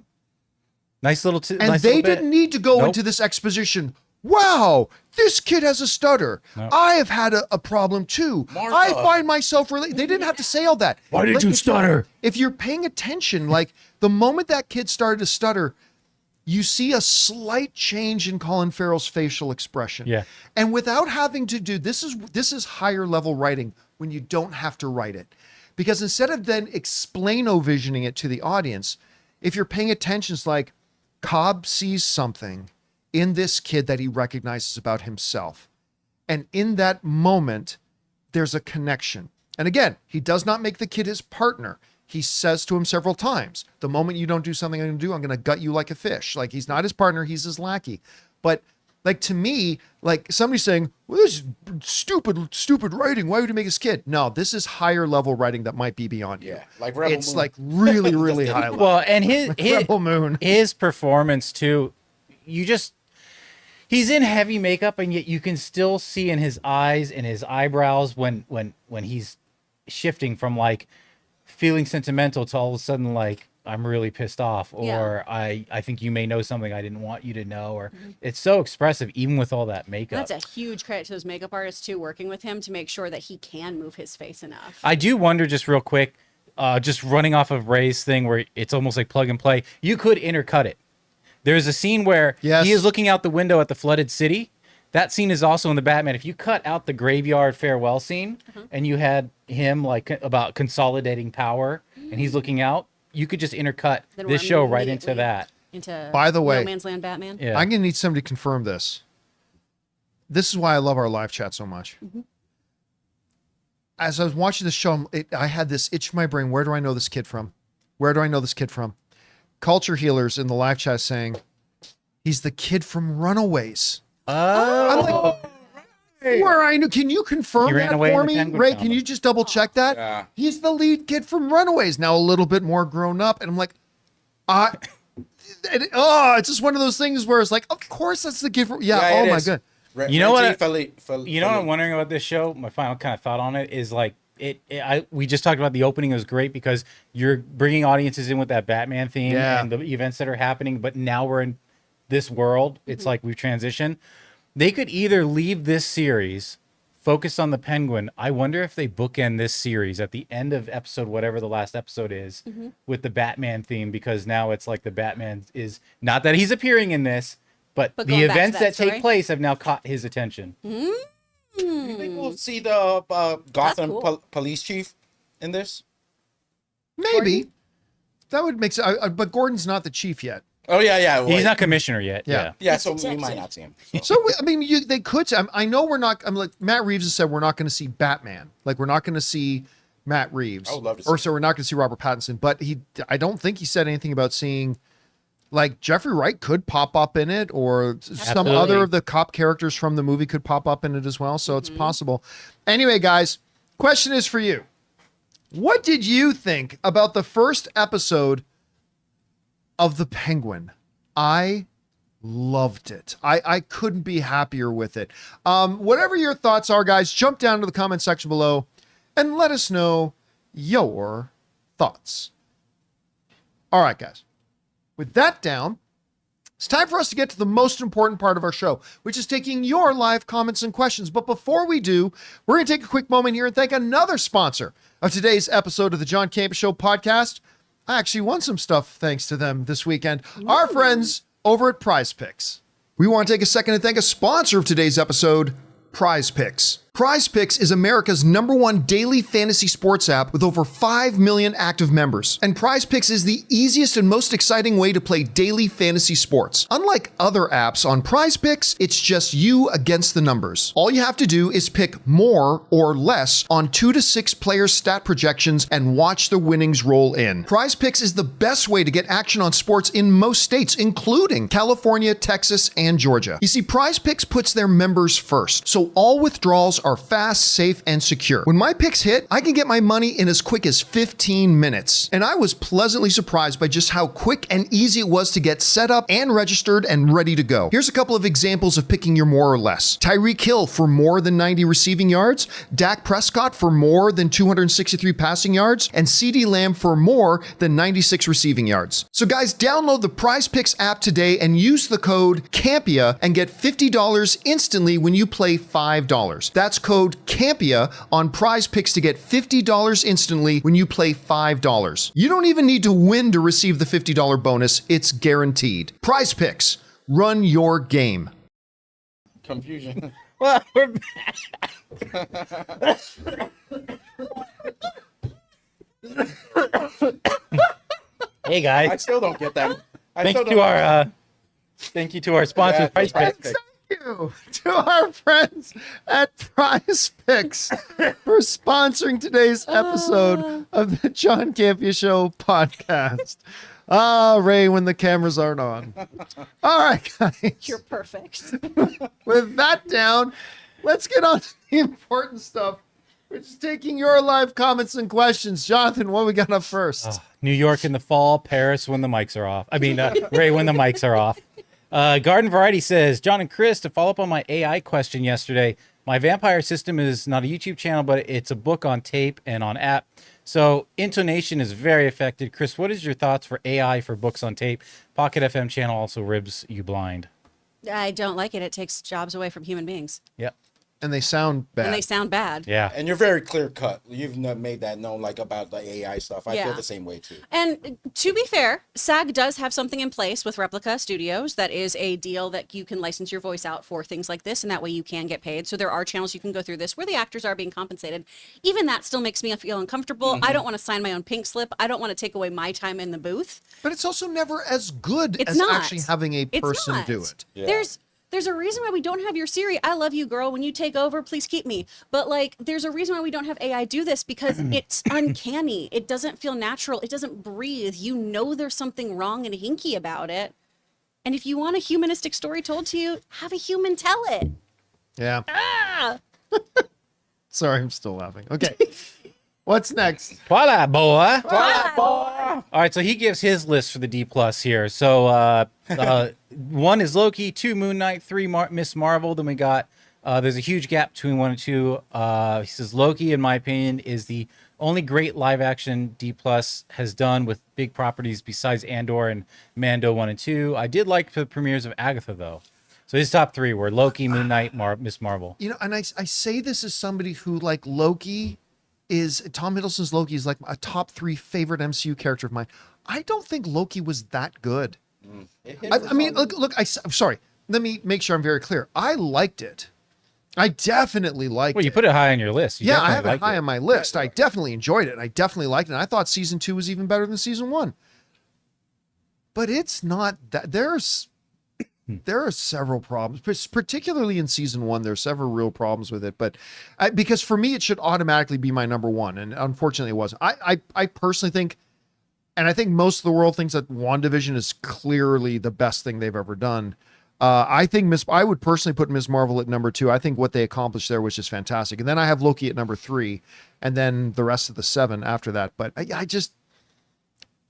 Nice little And nice they little bit. didn't need to go Nope. into this exposition. Wow, this kid has a stutter. Nope. I have had a problem too. Martha. I find myself They didn't have to say all that. Why did Like, you if stutter? If you're paying attention, like the moment that kid started to stutter, you see a slight change in Colin Farrell's facial expression. Yeah. And without having to do this is higher level writing when you don't have to write it. Because instead of then explain-o-visioning it to the audience, if you're paying attention, it's like Cobb sees something in this kid that he recognizes about himself. And in that moment, there's a connection. And again, he does not make the kid his partner. He says to him several times, the moment you don't do something I'm going to gut you like a fish. Like he's not his partner, he's his lackey. But like to me, like somebody saying, well, this is stupid writing. Why would he make his kid? No, this is higher level writing that might be beyond you. Yeah, like Rebel It's Moon. like really, really high level. Well, and his Rebel Moon. his performance too. He's in heavy makeup, and yet you can still see in his eyes and his eyebrows when he's shifting from like feeling sentimental to all of a sudden like I'm really pissed off, or I think you may know something I didn't want you to know, or it's so expressive even with all that makeup. That's a huge credit to those makeup artists too, working with him to make sure that he can move his face enough. I do wonder, just real quick, just running off of Ray's thing where it's almost like plug and play. You could intercut it. There's a scene where Yes. he is looking out the window at the flooded city. That scene is also in the Batman. If you cut out the graveyard farewell scene and you had him like about consolidating power and he's looking out, you could just intercut Then this we're show right into immediately that. Into By the way, No Man's Land Batman. Yeah. I'm going to need somebody to confirm this. This is why I love our live chat so much. As I was watching the show, I had this itch in my brain. Where do I know this kid from? Where do I know this kid from? Culture Healers in the live chat saying, he's the kid from Runaways. I'm like, where I knew. Can you confirm He ran that away for in the me? Penguin Ray, Comic. can you just double check that? Yeah. He's the lead kid from Runaways. Now a little bit more grown up. And I'm like, it's just one of those things where it's like, of course that's the kid from, it oh my is. God. You know what You You know what I'm wondering about this show? My final kind of thought on it is like we just talked about the opening. It was great because you're bringing audiences in with that Batman theme Yeah. and the events that are happening. But now we're in this world. It's like we've transitioned. They could either leave this series, focus on the Penguin. I wonder if they bookend this series at the end of episode, whatever the last episode is, with the Batman theme, because now it's like the Batman is, not that he's appearing in this, but the going back to events that that take story? place have now caught his attention. You think we'll see the Gotham cool. police chief in this? Maybe. That would make sense. But Gordon's not the chief yet. Oh yeah. He's not commissioner yet. Yeah. Yeah, He's so we detective. might not see him. So I mean, they could. I know we're not. I'm like Matt Reeves has said we're not going to see Batman. Like we're not going to see Matt Reeves. I would love to Or see so we're not going to see Robert Pattinson. But I don't think he said anything about seeing. Like Jeffrey Wright could pop up in it, or some Absolutely. other of the cop characters from the movie could pop up in it as well. So it's possible. Anyway, guys, question is for you. What did you think about the first episode of The Penguin? I loved it. I couldn't be happier with it. Whatever your thoughts are, guys, jump down to the comment section below and let us know your thoughts. All right, guys. With that down, it's time for us to get to the most important part of our show, which is taking your live comments and questions. But before we do, we're going to take a quick moment here and thank another sponsor of today's episode of the John Campea Show podcast. I actually won some stuff thanks to them this weekend. Our friends over at PrizePicks. We want to take a second to thank a sponsor of today's episode, PrizePicks. PrizePicks is America's #1 daily fantasy sports app with over 5 million active members. And PrizePicks is the easiest and most exciting way to play daily fantasy sports. Unlike other apps on PrizePicks, it's just you against the numbers. All you have to do is pick more or less on 2 to 6 player stat projections and watch the winnings roll in. PrizePicks is the best way to get action on sports in most states, including California, Texas, and Georgia. You see, PrizePicks puts their members first, so all withdrawals are fast, safe, and secure. When my picks hit, I can get my money in as quick as 15 minutes. And I was pleasantly surprised by just how quick and easy it was to get set up and registered and ready to go. Here's a couple of examples of picking your more or less. Tyreek Hill for more than 90 receiving yards, Dak Prescott for more than 263 passing yards, and CeeDee Lamb for more than 96 receiving yards. So guys, download the PrizePicks app today and use the code CAMPEA and get $50 instantly when you play $5. That's code CAMPEA on PrizePicks to get $50 instantly when you play $5. You don't even need to win to receive the $50 bonus. It's guaranteed. PrizePicks. Run your game. Confusion. Well, we're back. Hey I guys, still don't get that. thank you to our sponsor, Yeah, PrizePicks. Thank you to our friends at PrizePicks for sponsoring today's episode of the John Campea Show podcast. Ray, when the cameras aren't on. All right, guys. You're perfect. With that down, let's get on to the important stuff, which is taking your live comments and questions. Jonathan, what we got up first? New York in the fall, Paris when the mics are off. I mean, Ray when the mics are off. Garden Variety says, John and Chris, to follow up on my AI question yesterday, my vampire system is not a YouTube channel, but it's a book on tape and on app. So intonation is very affected. Chris, what is your thoughts for AI for books on tape? Pocket FM channel also ribs you blind. I don't like it. It takes jobs away from human beings. Yep. And they sound bad. And they sound bad. Yeah. And you're very clear cut. You've made that known, like about the AI stuff. I Yeah. feel the same way too. And to be fair, SAG does have something in place with Replica Studios that is a deal that you can license your voice out for things like this, and that way you can get paid. So there are channels you can go through this where the actors are being compensated. Even that still makes me feel uncomfortable. I don't want to sign my own pink slip. I don't want to take away my time in the booth. But it's also never as good It's as not. actually having a It's person not. do it. Yeah. There's a reason why we don't have your Siri. I love you, girl. When you take over, please keep me. But like, there's a reason why we don't have AI do this, because it's uncanny. It doesn't feel natural. It doesn't breathe. You know there's something wrong and hinky about it. And if you want a humanistic story told to you, have a human tell it. Yeah. Ah! Sorry, I'm still laughing. Okay. What's next? Voila, boy. Ah! All right, so he gives his list for the D plus here. So 1 is Loki, 2 Moon Knight, 3 Miss Marvel. Then we got there's a huge gap between 1 and 2. He says Loki, in my opinion, is the only great live action D plus has done with big properties besides Andor and Mando 1 and 2. I did like the premieres of Agatha though. So his top 3 were Loki, Moon Knight, Miss Marvel. You know, and I say this as somebody who like Loki is Tom Hiddleston's Loki is like a top 3 favorite MCU character of mine. I don't think Loki was that good. I mean, look, I'm sorry. Let me make sure I'm very clear. I liked it. I definitely liked it. Well, you put it high on your list. You yeah, I definitely have it liked high on my list. I definitely enjoyed it. I definitely liked it. And I thought season 2 was even better than season 1. But it's not that. There are several problems, particularly in season 1. There's several real problems with it. But because for me, it should automatically be my number 1. And unfortunately, it wasn't. I personally think, and I think most of the world thinks that WandaVision is clearly the best thing they've ever done. I think I would personally put Ms. Marvel at number 2. I think what they accomplished there was just fantastic. And then I have Loki at number 3, and then the rest of the 7 after that. But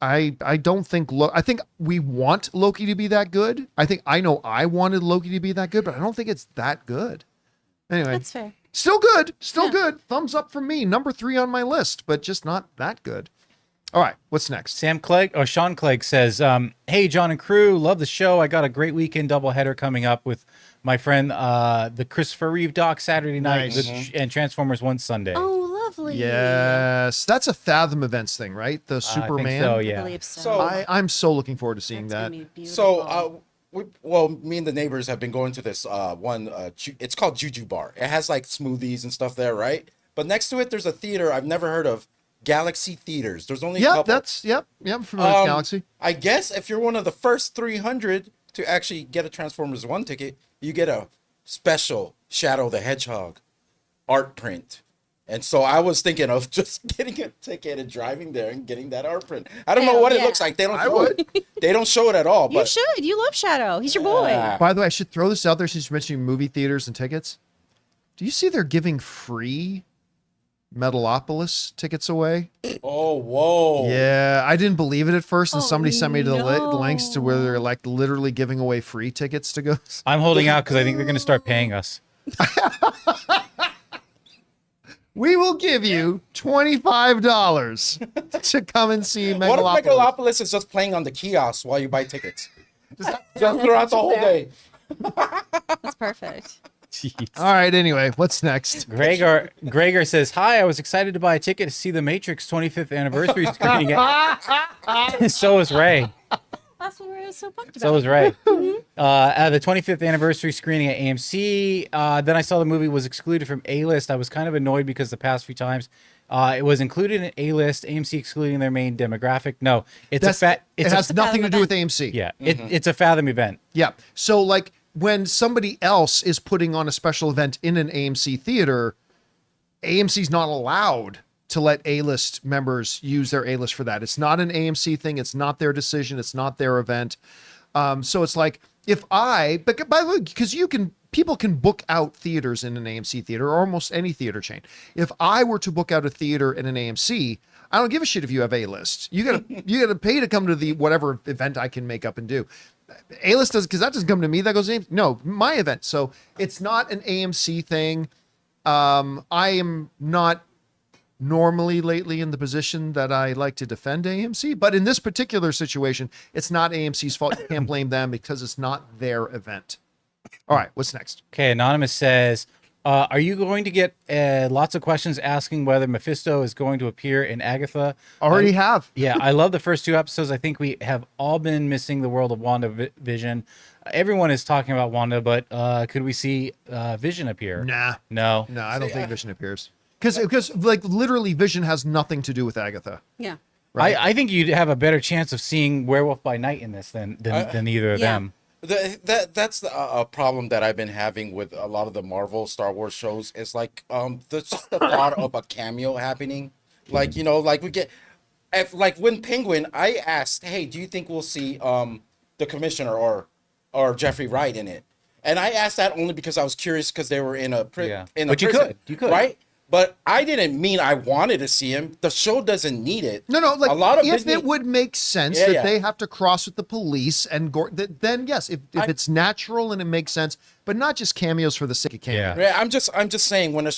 I don't think I think we want Loki to be that good. I know I wanted Loki to be that good, but I don't think it's that good. Anyway, That's fair. still good, good. Thumbs up from me. Number 3 on my list, but just not that good. All right, what's next? Sean Clegg says, "Hey, John and crew, love the show. I got a great weekend doubleheader coming up with my friend, the Christopher Reeve doc Saturday night, Nice. and Transformers 1 Sunday." Oh, lovely. Yes, that's a Fathom Events thing, right? The I Superman. think so, I yeah. believe so. So- I'm so looking forward to seeing That's that. gonna be beautiful. So, me and the neighbors have been going to this one. It's called Juju Bar. It has like smoothies and stuff there, right? But next to it, there's a theater I've never heard of, Galaxy Theaters. There's only a Yep, couple. I'm familiar with Galaxy. I guess if you're one of the first 300 to actually get a Transformers 1 ticket, you get a special Shadow the Hedgehog art print. And so I was thinking of just getting a ticket and driving there and getting that art print. I don't know Hell what it yeah. looks like. They don't show it. They don't show it at all. You But should. You love Shadow. He's your boy. By the way, I should throw this out there since you're mentioning movie theaters and tickets. Do you see they're giving free Metalopolis tickets away? oh, whoa. Yeah, I didn't believe it at first, and Oh, somebody sent me to the no. links to where they're like literally giving away free tickets to go. I'm holding out because I think they're going to start paying us. We will give you $25 to come and see What if Megalopolis. Megalopolis is just playing on the kiosk while you buy tickets? Just throughout the whole day. That's perfect. Jeez. All right, anyway, what's next? Gregor says, "Hi, I was excited to buy a ticket to see the Matrix 25th anniversary screening." So is Ray. That's what we're so pumped about. So was Ray. At the 25th anniversary screening at AMC. Then I saw the movie was excluded from A-list. I was kind of annoyed because the past few times it was included in A-list, AMC excluding their main demographic. No, it It has nothing to do with AMC. yeah, it's a Fathom event. Yeah. So like when somebody else is putting on a special event in an AMC theater, AMC's not allowed to let A-list members use their A-list for that. It's not an AMC thing. It's not their decision. It's not their event. So it's like but by the way, because people can book out theaters in an AMC theater or almost any theater chain. If I were to book out a theater in an AMC, I don't give a shit if you have A-list. You gotta pay to come to the whatever event I can make up and do. A-list does, because that doesn't come to me. That goes to AMC. No, my event. So it's not an AMC thing. I am not normally lately in the position that I like to defend AMC, but in this particular situation, it's not AMC's fault. You can't blame them because it's not their event. All right, what's next? Okay, Anonymous says, are you going to get lots of questions asking whether Mephisto is going to appear in Agatha? Already have. Yeah, I love the first 2 episodes. I think we have all been missing the world of WandaVision. Everyone is talking about Wanda, but could we see Vision appear? Nah. No. No, I don't think Vision appears. Because like literally Vision has nothing to do with Agatha. Yeah. Right. I think you'd have a better chance of seeing Werewolf by Night in this than either of Yeah. them. That's a problem that I've been having with a lot of the Marvel Star Wars shows. Is like just the thought of a cameo happening. Like, you know, like we get like when Penguin, I asked, hey, do you think we'll see the Commissioner or Jeffrey Wright in it? And I asked that only because I was curious because they were in a Yeah. in a But you prison, could. You could. right? But I didn't mean I wanted to see him. The show doesn't need it. No, like a lot of if Disney, it would make sense Yeah, that yeah. they have to cross with the police and then yes, if it's natural and it makes sense, but not just cameos for the sake of cameos. Yeah. Yeah, I'm just saying when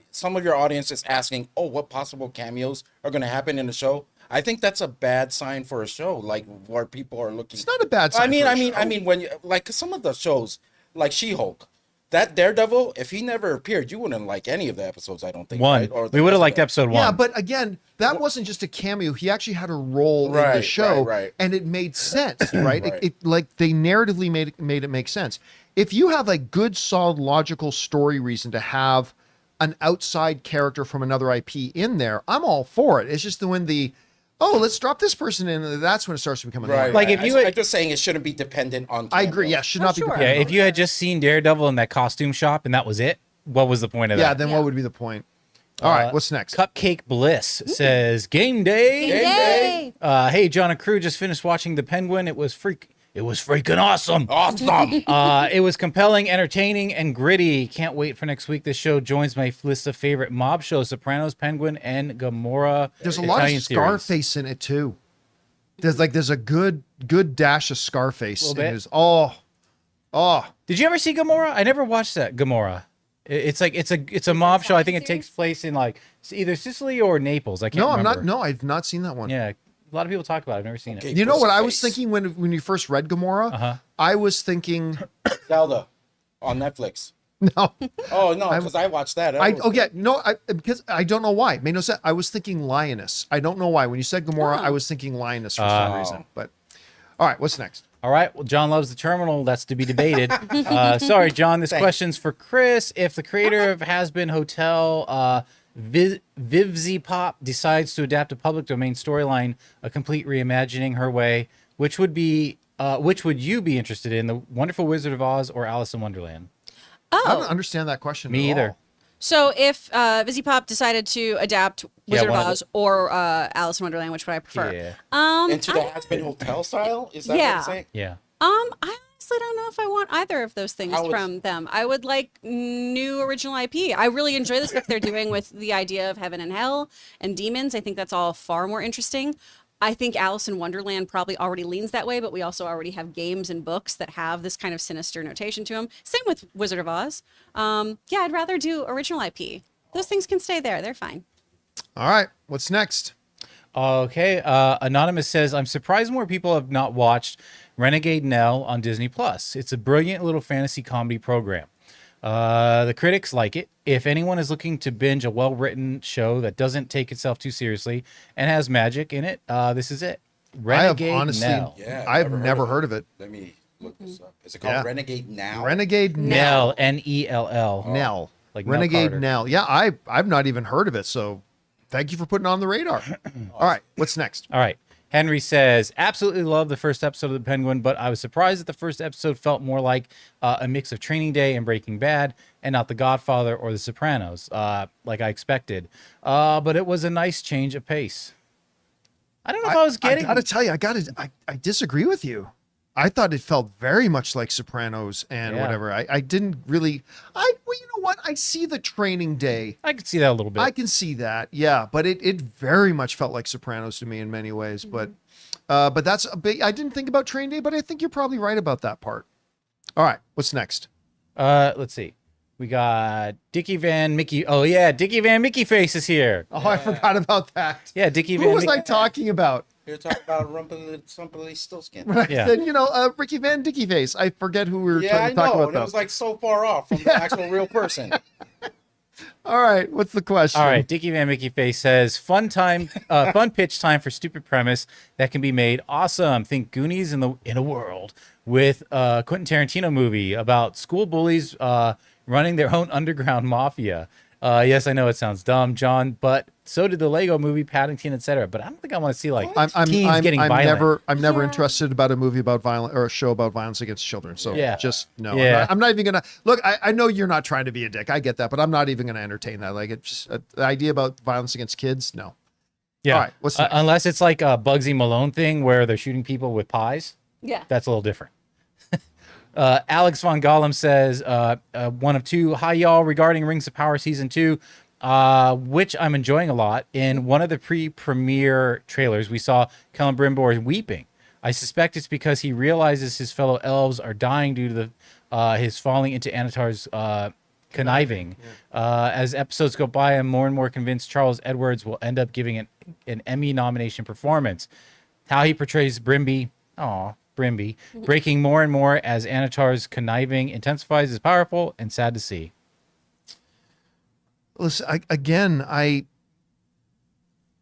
some of your audience is asking, oh, what possible cameos are going to happen in the show? I think that's a bad sign for a show, like where people are looking. It's not a bad sign. I for a show. mean, when you like some of the shows, like She-Hulk, that Daredevil, if he never appeared, you wouldn't like any of the episodes. I don't think. One. Right? Or We would have rest liked of episode 1. Yeah, but again, that wasn't just a cameo. He actually had a role in the Right, show, right. and it made sense, right? Right. It like they narratively made it make sense. If you have a good, solid, logical story reason to have an outside character from another IP in there, I'm all for it. It's just let's drop this person in. That's when it starts to become annoying. Right. Like, if you I'm had- just saying it shouldn't be dependent on. I agree. cameos. Yeah, should not be. sure. dependent Yeah, on if you had just seen Daredevil in that costume shop and that was it, what was the point of Yeah, that? then Yeah. what would be the point? All right, what's next? Cupcake Bliss says, Game day. Yay! Hey, John and crew, just finished watching The Penguin. It was freaking awesome. Awesome. It was compelling, entertaining, and gritty. Can't wait for next week. This show joins my list of favorite mob shows: Sopranos, Penguin, and Gomorrah. There's a lot Italian of series. Scarface in it too. There's a good dash of Scarface in bit. his. Oh. Did you ever see Gomorrah? I never watched that Gomorrah. It's a mob show. I think it Italian takes place in like either Sicily or Naples. I can't No, I'm remember. not. No, I've not seen that one. Yeah, a lot of people talk about it. I've never seen Okay. it. You know what I was Pussy face. thinking when you first read Gomorrah? Uh-huh. I was thinking, Zelda on Netflix. no, Oh no, because I watched that. because I don't know why. It made no sense. I was thinking lioness. I don't know why. When you said Gomorrah, I was thinking lioness for some Oh. reason. But all right, what's next? All right. Well, John loves the terminal. That's to be debated. Sorry, John. This question's for Chris. If the creator of Has Been Hotel, Vivzy Pop, decides to adapt a public domain storyline, a complete reimagining her way, which would you be interested in? The Wonderful Wizard of Oz or Alice in Wonderland? I Oh, don't understand that question. Me at either. all. so if Vizzy Pop decided to adapt Wizard of one of the- Oz or Alice in Wonderland, which would I prefer? Yeah. Into the Has Been Hotel style. Is that what Yeah. you're saying? Yeah. I honestly don't know if I want either of those things I was- from them. I would like new original IP. I really enjoy the stuff they're doing with the idea of heaven and hell and demons. I think that's all far more interesting. I think Alice in Wonderland probably already leans that way, but we also already have games and books that have this kind of sinister notation to them. Same with Wizard of Oz. Yeah, I'd rather do original IP. Those things can stay there. They're fine. All right, what's next? Okay. Anonymous says, I'm surprised more people have not watched Renegade Nell on Disney Plus. It's a brilliant little fantasy comedy program. The critics like it. If anyone is looking to binge a well-written show that doesn't take itself too seriously and has magic in it, this is it. Renegade I have honestly, Nell. Yeah, I've never heard of it. Let me look this up. Is it called Yeah. Renegade Now? Renegade Nell, Nell. Nell. Like Nell Renegade Carter. Nell. Yeah, I've not even heard of it. So thank you for putting it on the radar. All right, what's next? All right. Henry says, absolutely love the first episode of The Penguin, but I was surprised that the first episode felt more like a mix of Training Day and Breaking Bad and not The Godfather or The Sopranos, like I expected. But it was a nice change of pace. I don't know if I was getting... I gotta tell you, I disagree with you. I thought it felt very much like Sopranos and Yeah. whatever. I didn't really. Well, you know what? I see the Training Day. I could see that a little bit. I can see that. Yeah, but it very much felt like Sopranos to me in many ways. But that's a big. I didn't think about Training Day, but I think you're probably right about that part. All right, what's next? Let's see. We got Dickie Van Mickey. Oh, yeah. Dickie Van Mickey Face is here. Oh, I forgot about that. Yeah, Dickie Who Van was Mickey. I talking about? You're talking about Rumpelstiltskin. When I Yeah. said, Ricky Van Dicky Face. I forget who we were Yeah, I trying to talk know. about. And it Though. was like so far off from the actual real person. All right, what's the question? All right, Dickie Van Mickey Face says, fun pitch time for stupid premise that can be made awesome. Think Goonies in a world with a Quentin Tarantino movie about school bullies running their own underground mafia. Yes, I know it sounds dumb, John, but so did the Lego movie, Paddington, etc. But I don't think I want to see like teens getting violent. I'm never Yeah. interested about a movie about violence or a show about violence against children. So Yeah. just no. Yeah. I'm not even gonna look. I know you're not trying to be a dick. I get that, but I'm not even gonna entertain that. Like it's the idea about violence against kids. No. Yeah. All right, what's next? Unless it's like a Bugsy Malone thing where they're shooting people with pies. Yeah. That's a little different. Alex Von Gollum says, one of two. Hi, y'all. Regarding Rings of Power Season 2, which I'm enjoying a lot. In one of the pre-premiere trailers, we saw Celebrimbor weeping. I suspect it's because he realizes his fellow elves are dying due to his falling into Anatar's conniving. As episodes go by, I'm more and more convinced Charles Edwards will end up giving an Emmy nomination performance. How he portrays Brimby, breaking more and more as Anatar's conniving intensifies is powerful and sad to see. Listen,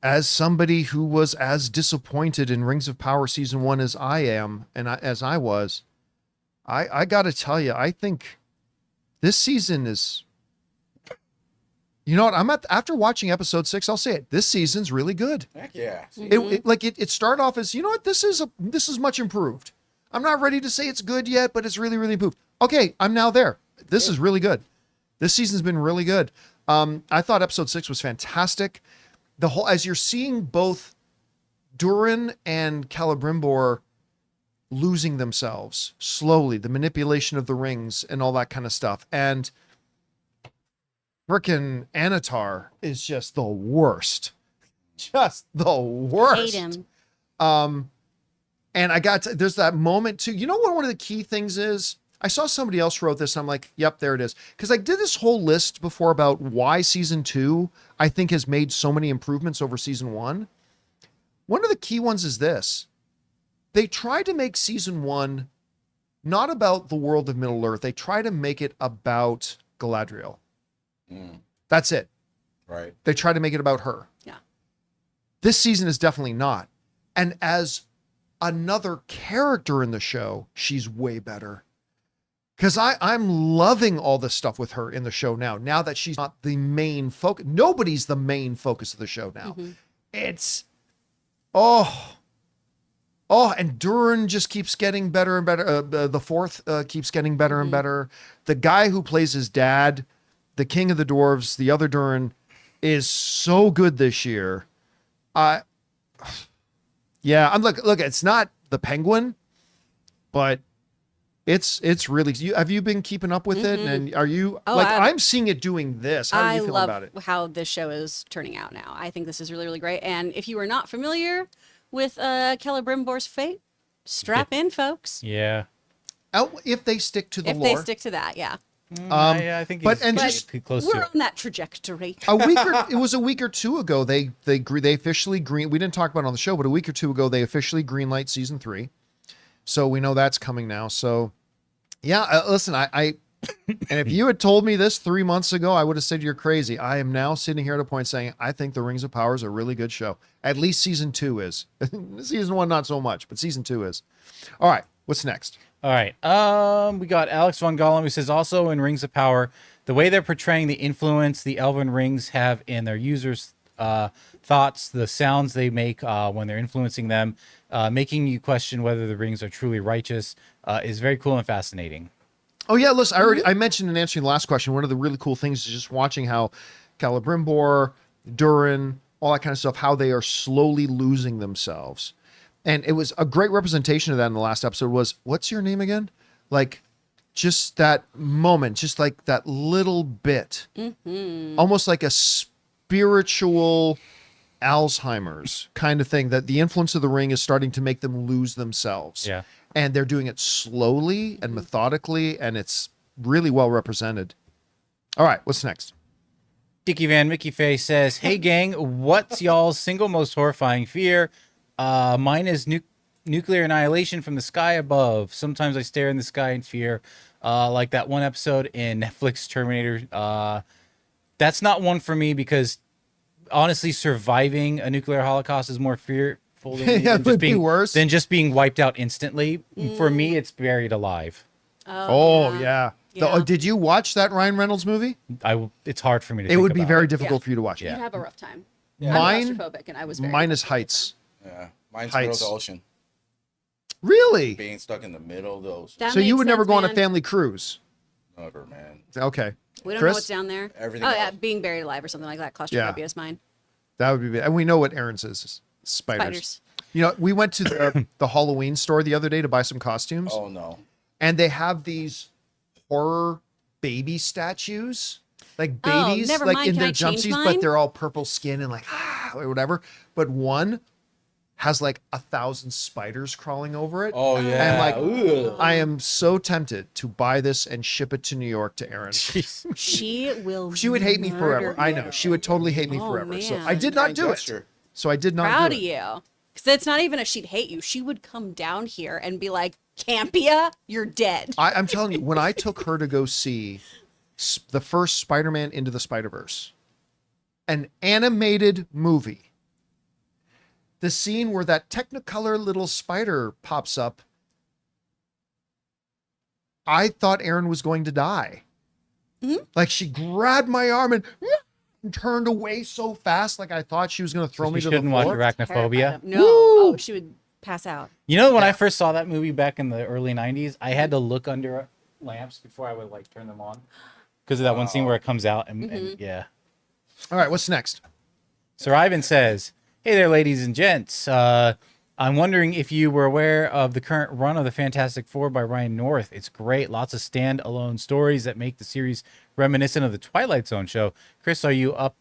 as somebody who was as disappointed in Rings of Power season 1 as I am, and as I was, I got to tell you, I think this season is, you know what? After watching episode 6, I'll say it. This season's really good. Heck yeah. It started off as, you know what? This is much improved. I'm not ready to say it's good yet, but it's really, really improved. Okay, I'm now there. This is really good. This season's been really good. I thought episode 6 was fantastic. As you're seeing both Durin and Celebrimbor losing themselves slowly, the manipulation of the rings and all that kind of stuff. And frickin' Anatar is just the worst. Just the worst. Hate him. And there's that moment too. You know what one of the key things is? I saw somebody else wrote this. And I'm like, yep, there it is. Because I did this whole list before about why season 2, I think, has made so many improvements over season 1. One of the key ones is this. They tried to make season 1 not about the world of Middle-earth. They try to make it about Galadriel. That's it. Right. They try to make it about her. Yeah. This season is definitely not. And as another character in the show, she's way better. Because I'm loving all this stuff with her in the show now that she's not the main focus. Nobody's the main focus of the show now. It's, and Durin just keeps getting better and better. The fourth keeps getting better and better. The guy who plays his dad, the king of the dwarves, the other Durin, is so good this year. Yeah, I'm look, it's not the Penguin, but it's really, have you been keeping up with it? And are you I'm seeing it doing this. How do you feel about it? I love how this show is turning out now. I think this is really, really great. And if you are not familiar with Celebrimbor's fate, strap in, folks. Yeah. If they stick to the lore. If they stick to that, yeah. I think close we're to it. on that trajectory. It was a week or two ago. They officially we didn't talk about it on the show, but a week or two ago, they officially greenlight season 3. So we know that's coming now. So yeah, listen, and if you had told me this 3 months ago, I would have said you're crazy. I am now sitting here at a point saying, I think the Rings of Power is a really good show. At least season 2 is. Season 1, not so much, but season 2 is. All right. What's next? All right. We got Alex Von Gollum, who says, also in Rings of Power, the way they're portraying the influence the Elven rings have in their users' thoughts, the sounds they make when they're influencing them, making you question whether the rings are truly righteous, is very cool and fascinating. Oh yeah, listen, I mentioned in answering the last question, one of the really cool things is just watching how Celebrimbor, Durin, all that kind of stuff, how they are slowly losing themselves. And it was a great representation of that in the last episode was, what's your name again? Like, just that moment, just like that little bit, almost like a spiritual Alzheimer's kind of thing, that the influence of the ring is starting to make them lose themselves. Yeah. And they're doing it slowly and methodically, and it's really well represented. All right, what's next? Dickie Van Mickey Faye says, hey gang, what's y'all's single most horrifying fear? Mine is nuclear annihilation from the sky above. Sometimes I stare in the sky in fear, like that one episode in Netflix Terminator. That's not one for me because honestly, surviving a nuclear holocaust is more fearful than, than just being wiped out instantly. For me, it's buried alive. Yeah. Did you watch that Ryan Reynolds movie? It's hard for me to. It would be very difficult for you to watch. You'd have a rough time. Yeah. I'm claustrophobic, and I was very mine is Heights. Yeah, mine's middle of the ocean. Really? Being stuck in the middle of the ocean. That So you makes would never sense, go on a man. family cruise? Never, man. Okay. We don't Chris? know what's down there. Everything Oh yeah, else. being buried alive or something like that. Claustrophobia is mine. That would be, and we know what Aaron's is. Spiders. Spiders. You know, we went to the Halloween store the other day to buy some costumes. Oh no. And they have these horror baby statues. like Oh, babies, never like mind. in Can their I change jumpsuits, mine? but they're all purple skin and like or whatever. But one has like 1,000 spiders crawling over it. Oh yeah. And like, Ugh. I am so tempted to buy this and ship it to New York to Erin. Jeez. She will. She would hate me forever. murder I know. you. She would totally hate me Oh, forever. So man. I did not do it. Gesture. So I did not Proud do of it. you. Because it's not even a she'd hate you. She would come down here and be like, Campea, you're dead. I'm telling you, when I took her to go see the first Spider-Man Into the Spider-Verse, an animated movie, the scene where that Technicolor little spider pops up, I thought Erin was going to die. Like she grabbed my arm and turned away so fast, like I thought she was going to throw me You to the shouldn't watch floor. Arachnophobia. No. Woo! Oh, she would pass out. You know, when I first saw that movie back in the early 90s, I had to look under lamps before I would like turn them on because of that one scene where it comes out and yeah. All right, what's next? Sir Ivan says, "Hey there, ladies and gents. I'm wondering if you were aware of the current run of the Fantastic Four by Ryan North. It's great. Lots of standalone stories that make the series reminiscent of the Twilight Zone show. Chris, are you up?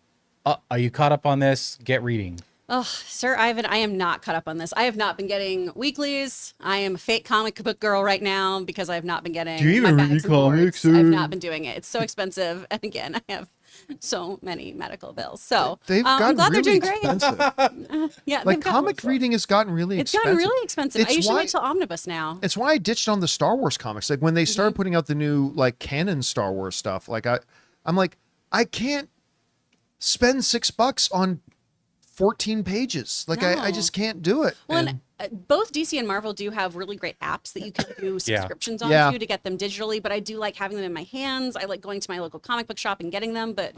Are you caught up on this? Get reading." Oh, Sir Ivan, I am not caught up on this. I have not been getting weeklies. I am a fake comic book girl right now because I have not been getting. Do you my even bags read and boards. comics, I've or- not been doing it. It's so expensive, and again, I have so many medical bills. So They've I'm gotten glad really they're doing great. expensive. Yeah, Like they've gotten- comic reading has gotten really It's expensive. gotten really expensive. I It's usually why- wait till omnibus now. It's why I ditched on the Star Wars comics. Like when they started putting out the new like canon Star Wars stuff, like I'm like, I can't spend $6 on 14 pages. Like I No. just can't do it. Well, And and both DC and Marvel do have really great apps that you can do subscriptions onto Yeah. to get them digitally, but I do like having them in my hands. I like going to my local comic book shop and getting them, but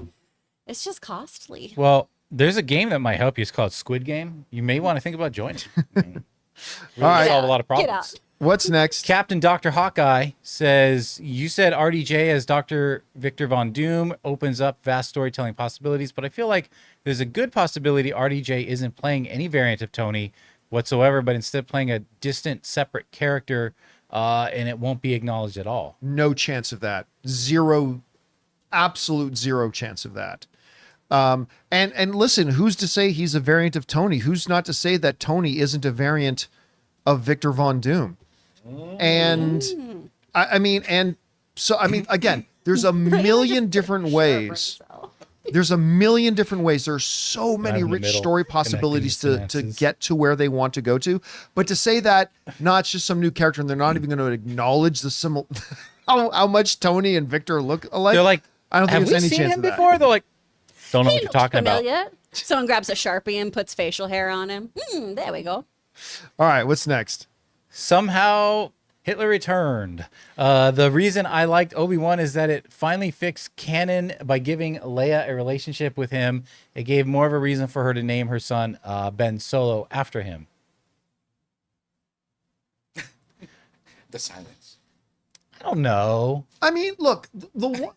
it's just costly. Well, there's a game that might help you. It's called Squid Game. You may want to think about joining. Really All right. solve a lot of Get problems. out. what's next? Captain Dr. Hawkeye says, you said RDJ as Dr. Victor Von Doom opens up vast storytelling possibilities, but I feel like there's a good possibility RDJ isn't playing any variant of Tony whatsoever, but instead playing a distant, separate character, and it won't be acknowledged at all. No chance of that. Zero, absolute zero chance of that. And listen, who's to say he's a variant of Tony? Who's not to say that Tony isn't a variant of Victor Von Doom? And I mean, again, there's a million different ways. There's a million different ways. There's so many in the rich middle, story connecting possibilities the to synapses. get to where they want to go to. But to say that, no, it's just some new character and they're not even going to acknowledge the how much Tony and Victor look alike. They're like, I don't think have there's we any seen chance him of that. before? They're like, don't know He what you're looks talking about. familiar. Someone grabs a Sharpie and puts facial hair on him. There we go. All right, what's next? Somehow Hitler returned. The reason I liked Obi-Wan is that it finally fixed canon by giving Leia a relationship with him. It gave more of a reason for her to name her son Ben Solo after him. The silence. I don't know. I mean, look, the one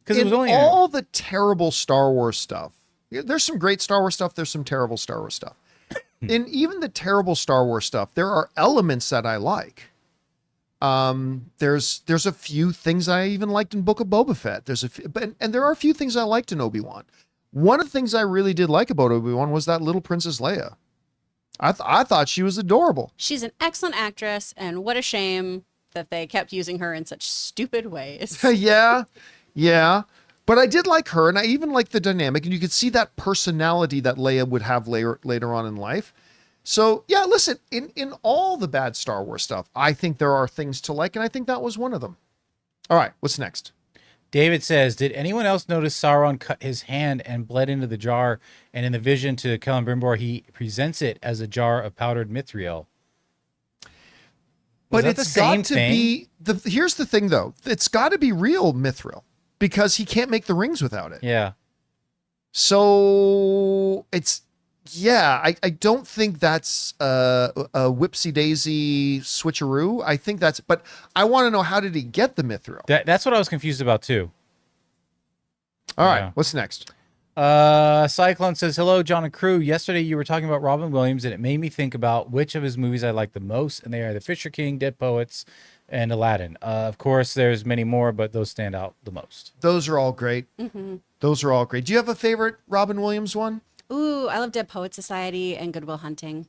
Because it in was only all the terrible Star Wars stuff. There's some great Star Wars stuff. There's some terrible Star Wars stuff. In even the terrible Star Wars stuff, there are elements that I like. There's a few things I even liked in Book of Boba Fett. There's a few, and there are a few things I liked in Obi-Wan. One of the things I really did like about Obi-Wan was that little Princess Leia. I thought she was adorable. She's an excellent actress, and what a shame that they kept using her in such stupid ways. Yeah. But I did like her, and I even liked the dynamic, and you could see that personality that Leia would have later on in life. So, yeah, listen, in all the bad Star Wars stuff, I think there are things to like, and I think that was one of them. All right, what's next? David says, did anyone else notice Sauron cut his hand and bled into the jar? And in the vision to Kellen Brimbor, he presents it as a jar of powdered mithril. But that it's the same got to thing? be here's the thing though. It's got to be real mithril because he can't make the rings without it. Yeah. So it's I don't think that's a whipsy daisy switcheroo. I think that's, but I want to know, how did he get the mithril? That's what I was confused about too. All right, yeah. what's next? Cyclone says, hello, John and crew. Yesterday you were talking about Robin Williams, and it made me think about which of his movies I like the most, and they are The Fisher King, Dead Poets, and Aladdin. Of course, there's many more, but those stand out the most. Those are all great. Those are all great. Do you have a favorite Robin Williams one? Ooh, I love Dead Poet Society and Good Will Hunting.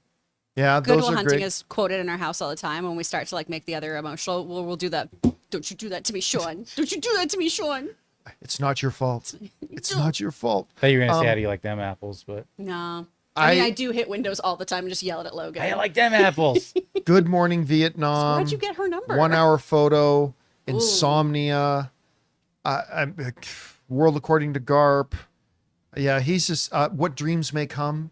Yeah, Good those Will are Hunting great. is quoted in our house all the time when we start to like make the other emotional. We'll do that. Don't you do that to me, Sean. Don't you do that to me, Sean. It's not your fault. It's not your fault. I thought you were going to say, how do you like them apples? But No. I mean, I do hit Windows all the time and just yell it at Logan. I like them apples. Good Morning Vietnam. Where'd you get her number? 1 Hour Photo. Insomnia. World According to Garp. Yeah, he's just What Dreams May Come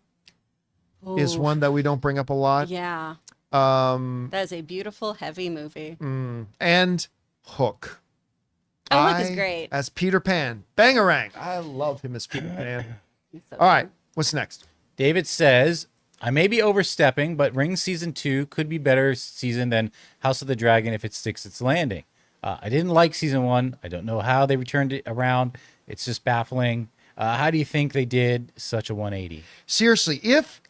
is Ooh. one that we don't bring up a lot. Yeah. Um, That is a beautiful, heavy movie. and Hook. Oh, Hook is great. As Peter Pan. Bangarang. I love him as Peter Pan. All right, what's next? David says, I may be overstepping, but Ring Season 2 could be better season than House of the Dragon if it sticks its landing. I didn't like Season 1. I don't know how they returned it around. It's just baffling. How do you think they did such a 180? Seriously, if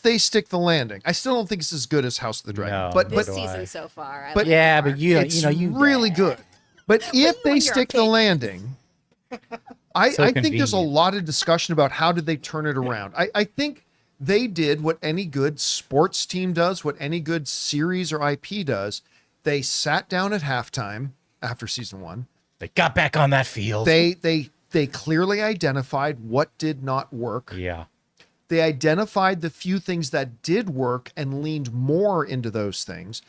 they stick the landing, I still don't think it's as good as House of the Dragon. No, but This do I. season so far. I but- like Yeah, it more. but you it's you really good. But if when they you're stick the okay. landing, I So think there's a convenient. lot of discussion about how did they turn it around. I think they did what any good sports team does, what any good series or IP does. They sat down at halftime after season 1. They got back on that field. They clearly identified what did not work. Yeah. They identified the few things that did work and leaned more into those things.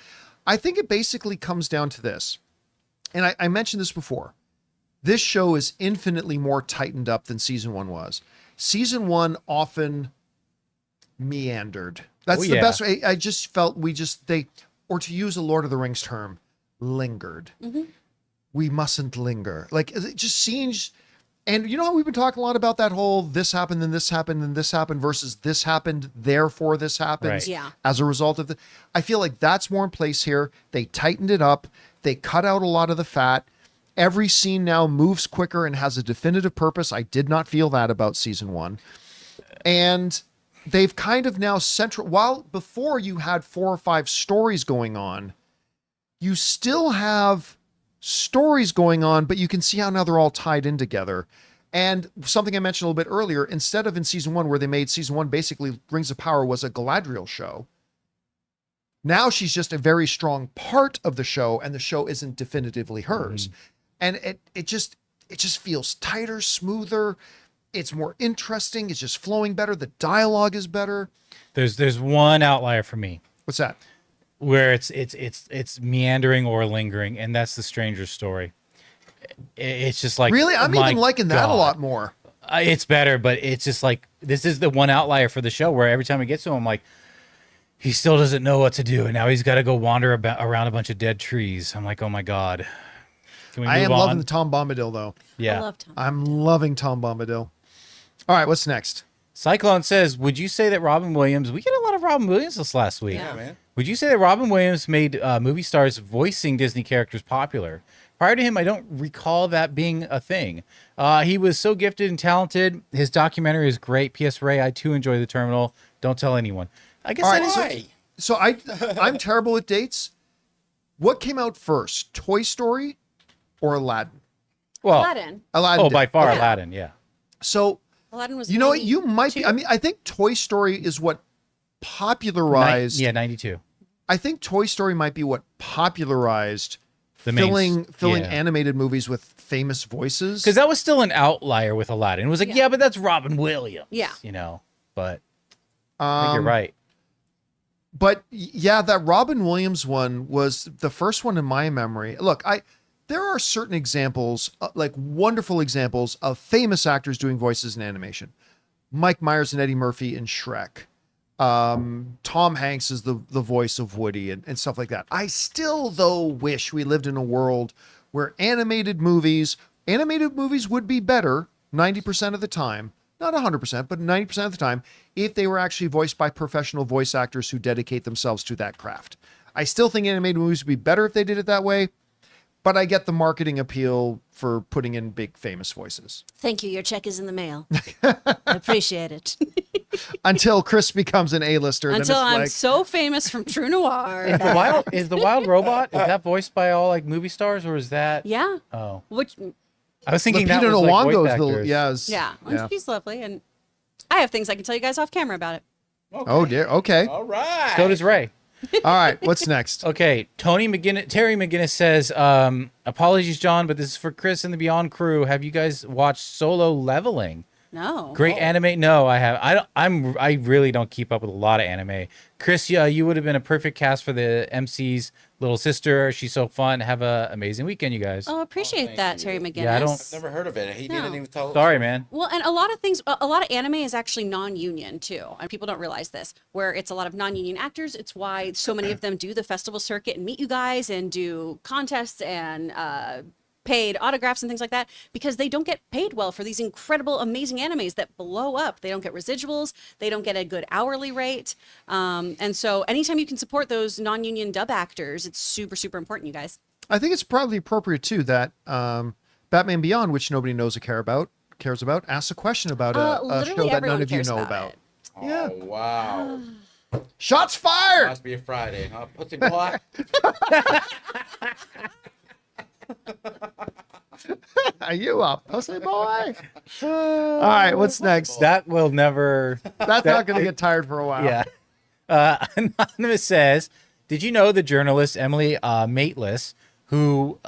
I think it basically comes down to this. And I mentioned this before. This show is infinitely more tightened up than season 1 was. Season 1 often meandered. That's Oh, the yeah. best way. I just felt or to use a Lord of the Rings term, lingered. We mustn't linger. Like it just seems, and you know how we've been talking a lot about that whole this happened, then this happened, then this happened versus this happened, therefore this happens. Right. Yeah. As a result of I feel like that's more in place here. They tightened it up. They cut out a lot of the fat. Every scene now moves quicker and has a definitive purpose. I did not feel that about season 1. And they've kind of now while before you had 4 or 5 stories going on, you still have stories going on, but you can see how now they're all tied in together. And something I mentioned a little bit earlier, instead of in season 1 where they made season 1 basically Rings of Power was a Galadriel show, now she's just a very strong part of the show, and the show isn't definitively hers. And it just feels tighter, smoother. It's more interesting. It's just flowing better. The dialogue is better. There's one outlier for me What's that? where it's meandering or lingering, and that's the Stranger Story. It's just like, Really? I'm my even liking that a God. lot more. It's better, but it's just like, this is the one outlier for the show where every time it gets to him, I'm like, he still doesn't know what to do, and now he's got to go wander around a bunch of dead trees. I'm like, oh my God. Can we move I am on? loving the Tom Bombadil, though. Yeah. I love Tom. I'm loving Tom Bombadil. All right, what's next? Cyclone says, would you say that Robin Williams, we get a lot of Robin Williams this last week. Yeah. Yeah, man. Would you say that Robin Williams made movie stars voicing Disney characters popular? Prior to him, I don't recall that being a thing. He was so gifted and talented. His documentary is great. P.S. Ray, I too enjoy The Terminal. Don't tell anyone. I guess All that right, is... so I'm terrible with dates. What came out first, Toy Story or Aladdin? Well, Aladdin. Aladdin. oh, by did. far, Okay. Aladdin, yeah. So Aladdin was. you know what? You might 92. be. I mean, I think Toy Story is what popularized. Yeah, 92. I think Toy Story might be what popularized The main- filling yeah. animated movies with famous voices. Because that was still an outlier with Aladdin. It was like, Yeah. yeah, but that's Robin Williams. Yeah. You know, but I think you're right. But yeah, that Robin Williams one was the first one in my memory. Look, there are certain examples, like wonderful examples of famous actors doing voices in animation. Mike Myers and Eddie Murphy in Shrek. Tom Hanks is the voice of Woody and stuff like that. I still, though, wish we lived in a world where animated movies would be better 90% of the time. Not 100%, but 90% of the time, if they were actually voiced by professional voice actors who dedicate themselves to that craft. I still think animated movies would be better if they did it that way, but I get the marketing appeal for putting in big famous voices. Thank you. Your check is in the mail. I appreciate it. Until Chris becomes an A-lister. Until then it's I'm like, so famous from True Noir. Is the wild robot, is that voiced by all like movie stars, or is that? Yeah. Oh, Which, I was thinking that Lupita was like voice Nyong'o's actors. yeah. Well, she's lovely. And I have things I can tell you guys off camera about it. Okay. Oh dear. Okay. All right. So does Ray. All right. What's next? Okay, Terry McGinnis says, apologies, John, but this is for Chris and the Beyond crew. Have you guys watched Solo Leveling? No. Great anime. No, I have. I really don't keep up with a lot of anime. Chris, yeah, you would have been a perfect cast for the MC's little sister. She's so fun. Have a amazing weekend, you guys. Oh, appreciate thank that, you. Terry McGinnis. Yeah, I don't- I've never heard of it. He No. didn't even tell us. Sorry, man. Well, and a lot of things, a lot of anime is actually non-union too, and people don't realize this. Where it's a lot of non-union actors, it's why so many of them do the festival circuit and meet you guys and do contests and paid autographs and things like that, because they don't get paid well for these incredible, amazing animes that blow up. They don't get residuals. They don't get a good hourly rate. And so, anytime you can support those non-union dub actors, it's super, super important, you guys. I think it's probably appropriate too that Batman Beyond, which nobody knows or cares about, asks a question about a show Literally that none everyone of you cares know about about. Oh, Yeah. wow. Shots fired. Must be a Friday, huh? Pussy boy. Are you a pussy boy? All right. What's next? That will never. That's not going to get tired for a while. Yeah. Anonymous says, did you know the journalist Emily Maitlis, who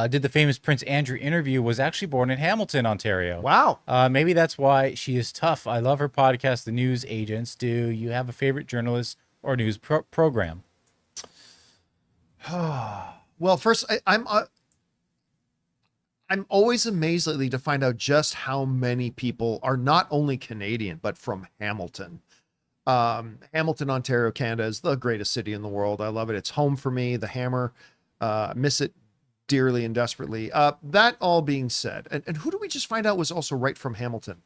did the famous Prince Andrew interview, was actually born in Hamilton, Ontario? Wow. Maybe that's why she is tough. I love her podcast, The News Agents. Do you have a favorite journalist or news program? Well, first, I'm always amazed lately to find out just how many people are not only Canadian, but from Hamilton. Hamilton, Ontario, Canada is the greatest city in the world. I love it. It's home for me, the Hammer. Miss it dearly and desperately. That all being said, and who do we just find out was also right from Hamilton?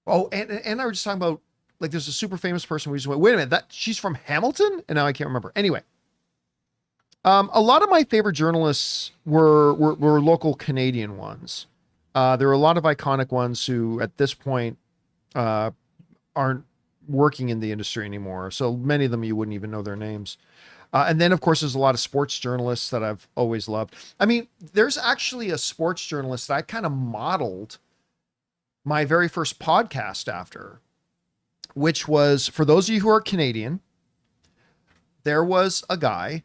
Oh, and I were just talking about, like, there's a super famous person. We just went, wait a minute, that she's from Hamilton? And now I can't remember. Anyway. A lot of my favorite journalists were local Canadian ones. There were a lot of iconic ones who, at this point, aren't working in the industry anymore. So many of them you wouldn't even know their names. And then, of course, there's a lot of sports journalists that I've always loved. I mean, there's actually a sports journalist that I kind of modeled my very first podcast after, which was, for those of you who are Canadian, there was a guy.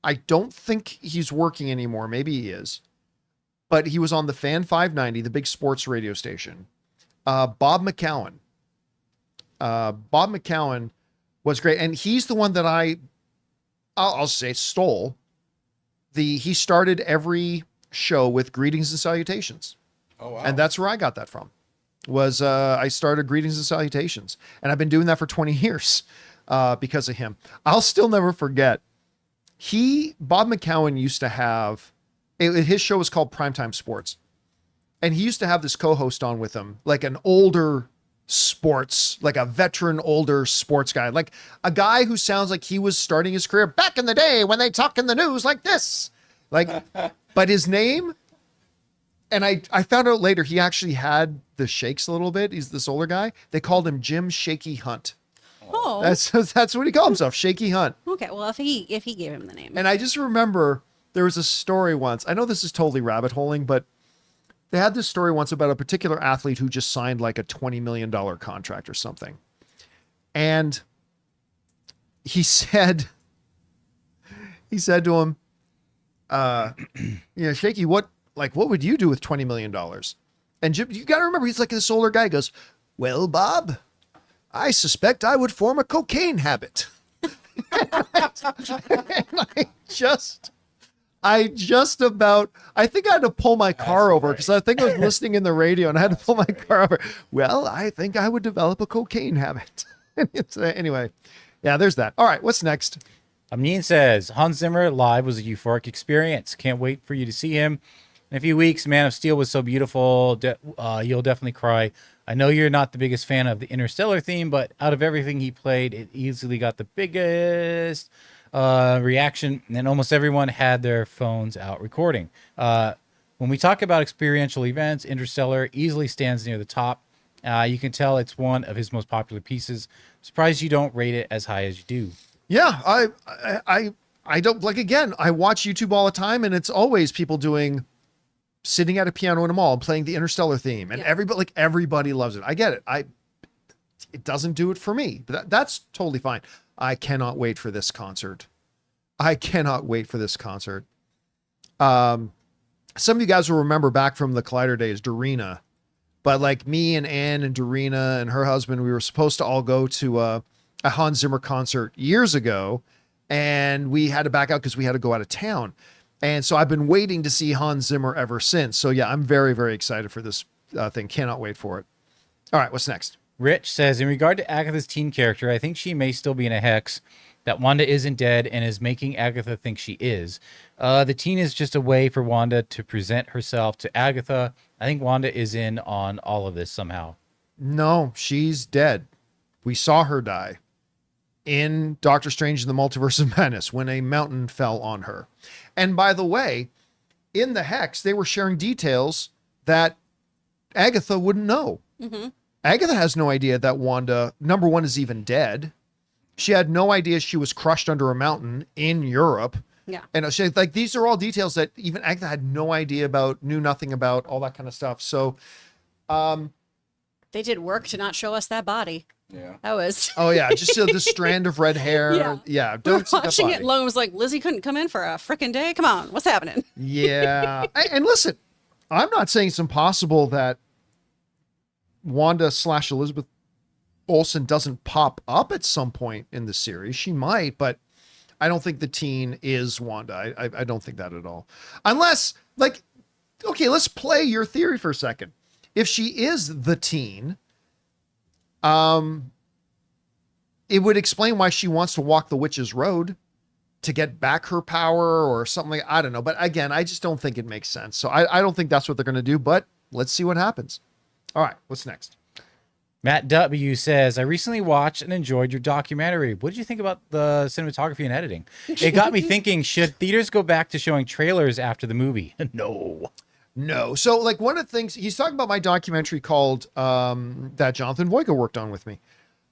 I don't think he's working anymore. Maybe he is. But he was on the Fan 590, the big sports radio station. Bob McCowan. Bob McCowan was great. And he's the one that I'll say stole. He started every show with greetings and salutations. Oh, wow. And that's where I got that from. I started greetings and salutations. And I've been doing that for 20 years because of him. I'll still never forget. Bob McCowan used to have, his show was called Primetime Sports. And he used to have this co-host on with him, like an older sports, like a veteran older sports guy, like a guy who sounds like he was starting his career back in the day when they talk in the news like this. Like, but his name, and I found out later, he actually had the shakes a little bit. He's this older guy. They called him Jim Shaky Hunt. Oh. That's what he called himself, Shaky Hunt. Okay. Well, if he gave him the name. And I just remember there was a story once. I know this is totally rabbit holing, but they had this story once about a particular athlete who just signed like a $20 million contract or something. And he said to him, Shaky, what would you do with $20 million? And Jim, you got to remember, he's like this older guy. He goes, well, Bob, I suspect I would form a cocaine habit. And I think I had to pull my car over because I think I was listening in the radio and I had to pull my car over. Well, I think I would develop a cocaine habit. Anyway, yeah, there's that. All right, what's next? Amin says, Hans Zimmer live was a euphoric experience. Can't wait for you to see him in a few weeks. Man of Steel was so beautiful. You'll definitely cry. I know you're not the biggest fan of the Interstellar theme, but out of everything he played, it easily got the biggest reaction, and almost everyone had their phones out recording. When we talk about experiential events, Interstellar easily stands near the top. You can tell it's one of his most popular pieces. Surprised you don't rate it as high as you do. Yeah, I don't, like, again, I watch YouTube all the time, and it's always people sitting at a piano in a mall and playing the Interstellar theme, and everybody loves it. I get it. It doesn't do it for me, but that's totally fine. I cannot wait for this concert. Some of you guys will remember back from the Collider days, Dorina, but like me and Ann and Dorina and her husband, we were supposed to all go to a Hans Zimmer concert years ago, and we had to back out because we had to go out of town. And so I've been waiting to see Hans Zimmer ever since. So yeah, I'm very, very excited for this thing. Cannot wait for it. All right, what's next? Rich says, in regard to Agatha's teen character, I think she may still be in a hex, that Wanda isn't dead and is making Agatha think she is. The teen is just a way for Wanda to present herself to Agatha. I think Wanda is in on all of this somehow. No, she's dead. We saw her die in Doctor Strange in the Multiverse of Madness when a mountain fell on her. And by the way, in the Hex, they were sharing details that Agatha wouldn't know. Mm-hmm. Agatha has no idea that Wanda, number one, is even dead. She had no idea she was crushed under a mountain in Europe. Yeah. And she, like, these are all details that even Agatha had no idea about, knew nothing about, all that kind of stuff. So, they did work to not show us that body. Yeah. That was. oh yeah, just the strand of red hair. Yeah. Yeah. We were Don't see that watching it, body. Logan was like, Lizzie couldn't come in for a frickin' day. Come on, what's happening? Yeah. And listen, I'm not saying it's impossible that Wanda/Elizabeth Olsen doesn't pop up at some point in the series. She might, but I don't think the teen is Wanda. I don't think that at all. Unless, like, okay, let's play your theory for a second. If she is the teen, it would explain why she wants to walk the witch's road to get back her power or something like, I don't know. But again, I just don't think it makes sense. So I don't think that's what they're going to do, but let's see what happens. All right, what's next? Matt W. says, I recently watched and enjoyed your documentary. What did you think about the cinematography and editing? It got me thinking, should theaters go back to showing trailers after the movie? No. No. So, like, one of the things he's talking about, my documentary called that Jonathan Voiga worked on with me,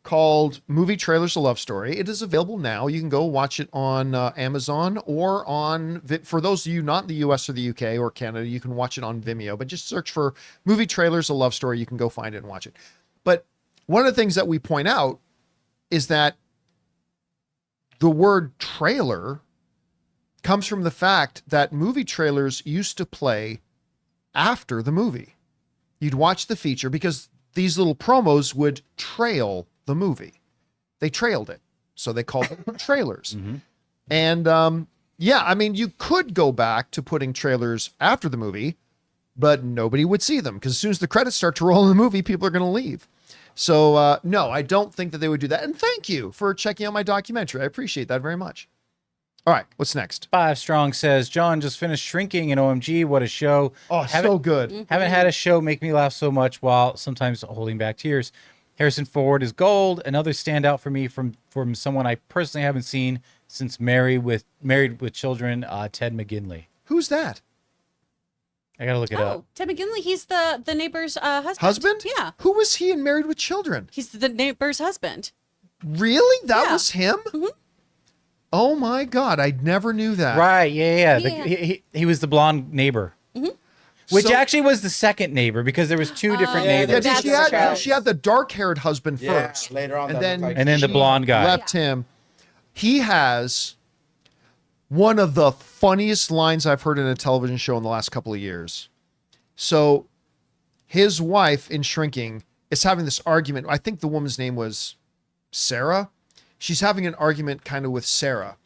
called Movie Trailers: A Love Story. It is available now. You can go watch it on Amazon or on, for those of you not in the US or the UK or Canada, you can watch it on Vimeo, but just search for Movie Trailers: A Love Story. You can go find it and watch it. But one of the things that we point out is that the word trailer comes from the fact that movie trailers used to play after the movie. You'd watch the feature because these little promos would trail the movie. They trailed it. So they called them trailers. Mm-hmm. And yeah, I mean, you could go back to putting trailers after the movie, but nobody would see them because as soon as the credits start to roll in the movie, people are going to leave. So no, I don't think that they would do that. And thank you for checking out my documentary. I appreciate that very much. All right, what's next? 5 Strong says, John just finished Shrinking in OMG. What a show. Oh, so good. Haven't had a show make me laugh so much while sometimes holding back tears. Harrison Ford is gold. Another standout for me from someone I personally haven't seen since Married with Children, Ted McGinley. Who's that? I got to look it up. Ted McGinley, he's the neighbor's husband. Husband? Yeah. Who was he in Married with Children? He's the neighbor's husband. Really? That Yeah. was him? Mhm. Oh my God, I never knew that. Right, yeah. Yeah. He was the blonde neighbor. Which So- actually was the second neighbor because there was two different yeah, neighbors. Yeah, That's she had the dark-haired husband Yeah, first. later on, And that then, looked like And then the she blonde guy. left him. He has one of the funniest lines I've heard in a television show in the last couple of years. So his wife in Shrinking is having this argument. I think the woman's name was Sarah. She's having an argument kind of with Sarah.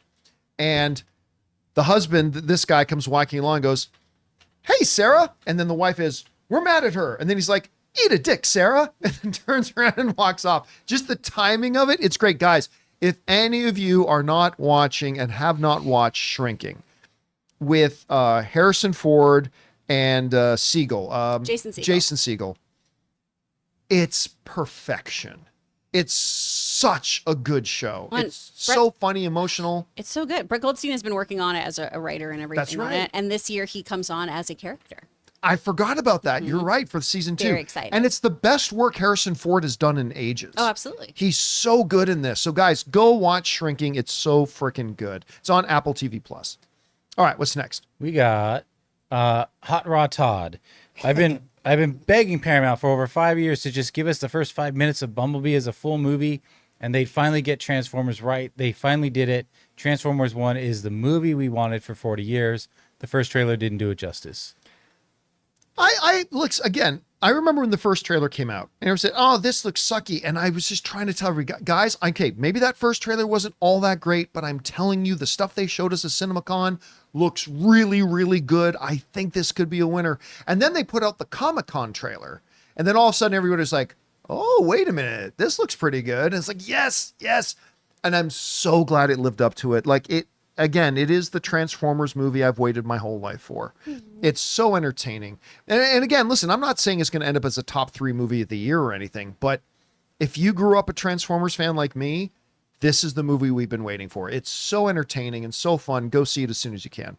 And the husband, this guy comes walking along and goes, "Hey, Sarah." And then the wife is, "We're mad at her." And then he's like, "Eat a dick, Sarah." And then turns around and walks off. Just the timing of it. It's great. Guys, if any of you are not watching and have not watched Shrinking with Harrison Ford and Segel, Jason Segel. Jason Segel, it's perfection. It's such a good show. And It's so funny, emotional. It's so good. Brett Goldstein has been working on it as a writer and everything That's on right. it. And this year he comes on as a character. I forgot about that. You're right, for season 2. Very excited. And it's the best work Harrison Ford has done in ages. Oh, absolutely. He's so good in this. So guys, go watch Shrinking. It's so freaking good. It's on Apple TV Plus. All right, what's next? We got Hot Raw Todd. I've been begging Paramount for over 5 years to just give us the first 5 minutes of Bumblebee as a full movie, and they'd finally get Transformers right. They finally did it. Transformers 1 is the movie we wanted for 40 years. The first trailer didn't do it justice. I looks again. I remember when the first trailer came out, and everyone said, "Oh, this looks sucky," and I was just trying to tell guys, okay, maybe that first trailer wasn't all that great, but I'm telling you, the stuff they showed us at CinemaCon looks really, really good. I think this could be a winner. And then they put out the Comic-Con trailer, and then all of a sudden, everybody's like, "Oh, wait a minute, this looks pretty good." And it's like, yes, yes, and I'm so glad it lived up to it. Like it. Again, it is the Transformers movie I've waited my whole life for. It's so entertaining. And again, listen, I'm not saying it's going to end up as a top 3 movie of the year or anything, but if you grew up a Transformers fan like me, this is the movie we've been waiting for. It's so entertaining and so fun. Go see it as soon as you can.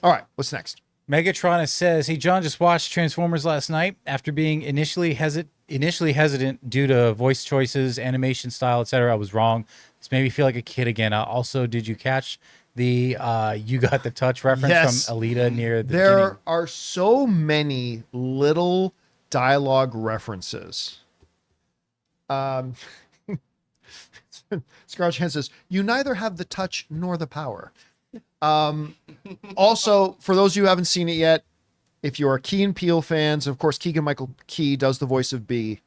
All right, what's next? Megatron says, "Hey John, just watched Transformers last night. After being initially hesitant due to voice choices, animation style, etc., I was wrong. This made me feel like a kid again. Also, did you catch the "You Got the Touch" reference Yes. from Alita near the There beginning? are so many little dialogue references. Scarlett Johansson says, "You neither have the touch nor the power." Also, for those of you who haven't seen it yet, if you are Key and Peele fans, of course, Keegan-Michael Key does the voice of B.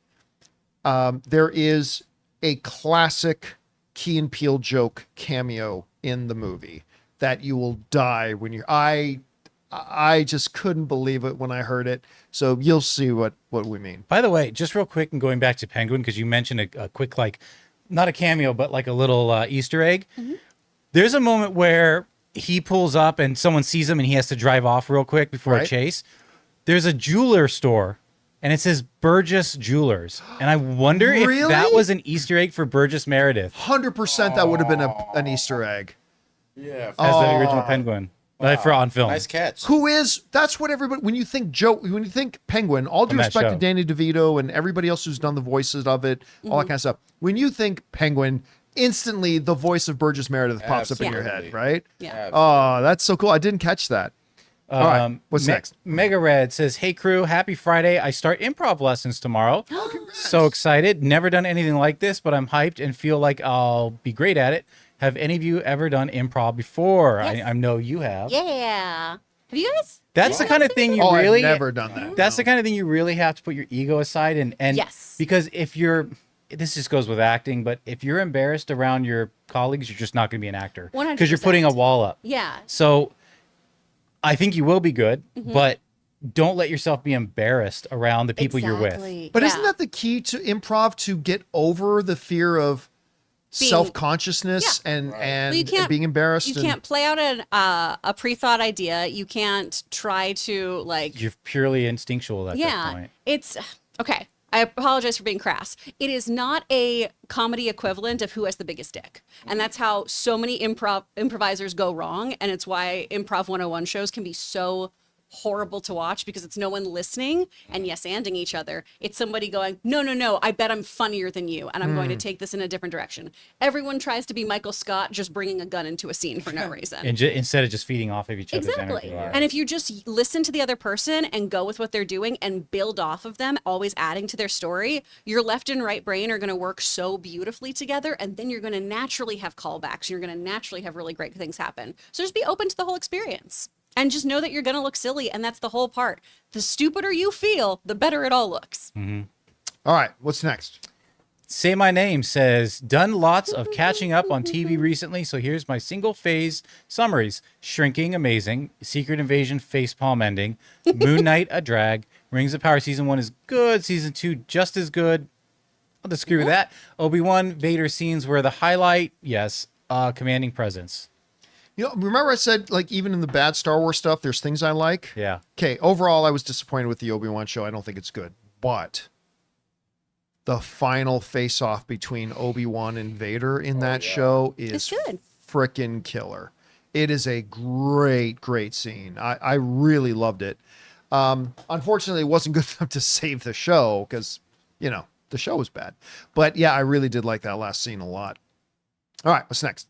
There is a classic Key and Peele joke cameo in the movie that you will die when you. I just couldn't believe it when I heard it. So you'll see what we mean. By the way, just real quick and going back to Penguin, because you mentioned a quick, like, not a cameo, but like a little Easter egg. There's a moment where he pulls up and someone sees him and he has to drive off real quick before a Right. chase. There's a jeweler store and it says Burgess Jewelers. And I wonder if that Really? was an Easter egg for Burgess Meredith 100% that would have been an Easter egg. Yeah. as the original Penguin for on film. Nice catch. That's what everybody, when you think Penguin, all due On that respect to show. Danny DeVito and everybody else who's done the voices of it, all that kind of stuff. When you think Penguin, instantly the voice of Burgess Meredith pops up in your head, Absolutely. right? Yeah. Oh, that's so cool. I didn't catch that. All right, what's next? Mega Red says, "Hey crew, happy Friday. I start improv lessons tomorrow. So excited. Never done anything like this, but I'm hyped and feel like I'll be great at it. Have any of you ever done improv before? Yes. I know you have. Yeah. Have you guys? That's the kind of thing you I've really never done that. That's the kind of thing you really have to put your ego aside and Yes. because if you're this just goes with acting, but if you're embarrassed around your colleagues, you're just not going to be an actor because you're putting a 100%. wall up. Yeah. So I think you will be good, but don't let yourself be embarrassed around the people you're with. Exactly. But Yeah. isn't that the key to improv, to get over the fear of Being- self-consciousness and Well, you can't- being embarrassed? You and- can't play out a pre-thought idea. You can't try to like. You're purely instinctual at that Yeah. point. It's okay. I apologize for being crass. It is not a comedy equivalent of who has the biggest dick. And that's how so many improvisers go wrong. And it's why Improv 101 shows can be so horrible to watch because it's no one listening and yes-anding each other. It's somebody going, no, I bet I'm funnier than you and I'm going to take this in a different direction. Everyone tries to be Michael Scott just bringing a gun into a scene for no reason. And instead of just feeding off of each other's Exactly. energy. And if you just listen to the other person and go with what they're doing and build off of them, always adding to their story, your left and right brain are going to work so beautifully together. And then you're going to naturally have callbacks. You're going to naturally have really great things happen. So just be open to the whole experience and just know that you're going to look silly. And that's the whole part. The stupider you feel, the better it all looks. All right, what's next? Say My Name says, done lots of catching up on TV recently, so here's my single phase summaries. Shrinking, amazing. Secret Invasion, facepalm ending. Moon Knight, a drag. Rings of Power Season 1 is good. Season 2, just as good. I'll disagree with that. Obi-Wan, Vader scenes were the highlight. Yes. Commanding presence. You know, remember I said, like, even in the bad Star Wars stuff, there's things I like? Yeah. Okay, overall, I was disappointed with the Obi-Wan show. I don't think it's good. But the final face-off between Obi-Wan and Vader in that yeah. show is It's good. freaking killer. It is a great, great scene. I really loved it. Unfortunately, it wasn't good enough to save the show because, you know, the show was bad. But yeah, I really did like that last scene a lot. All right, what's next?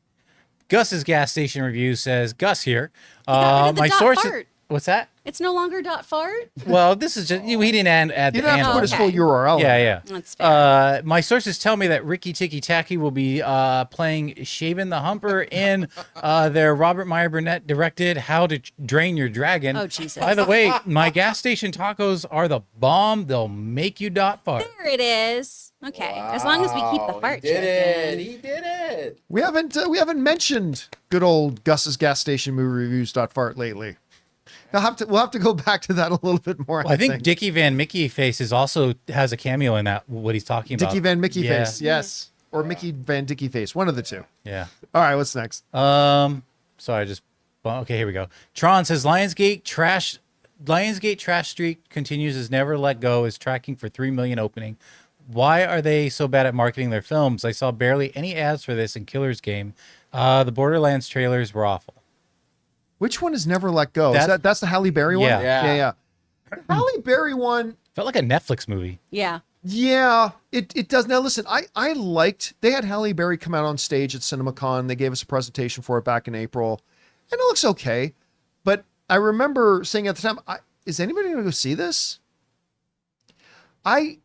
Gus's gas station review says, Gus here. got rid of the My dot source. fart. What's that? It's no longer .fart. Well, this is just, we didn't add You the don't have to and. put his Okay. full URL. Yeah, in. yeah. That's fair. My sources tell me that Ricky Tikki Tacky will be playing Shaven the Humper in their Robert Meyer Burnett directed How to Drain Your Dragon. Oh, Jesus. By the way, my gas station tacos are the bomb. They'll make you fart. There it is. Okay, as long as we keep the Wow, fart He did it. chicken. He did it. We haven't mentioned good old Gus's gas station movie reviews.fart lately. We'll have to go back to that a little bit more. Well, I think Dickie Van Mickey Face is also has a cameo in that. What he's talking about. Dickie Van Mickey Yeah. Face, yes, or Mickey Van Dickey Face, one of the two. Yeah. All right, what's next? Sorry, okay, here we go. Tron says Lionsgate trash streak continues as Never Let Go is tracking for 3 million opening. Why are they so bad at marketing their films? I saw barely any ads for this in Killer's Game. The Borderlands trailers were awful. Which one is Never Let Go? That's- That's the Halle Berry one? Yeah. Yeah. Halle Berry one, Felt like a Netflix movie. Yeah. yeah, it does. Now, listen, I liked, they had Halle Berry come out on stage at CinemaCon. They gave us a presentation for it back in April, and it looks okay. But I remember saying at the time, is anybody going to go see this? I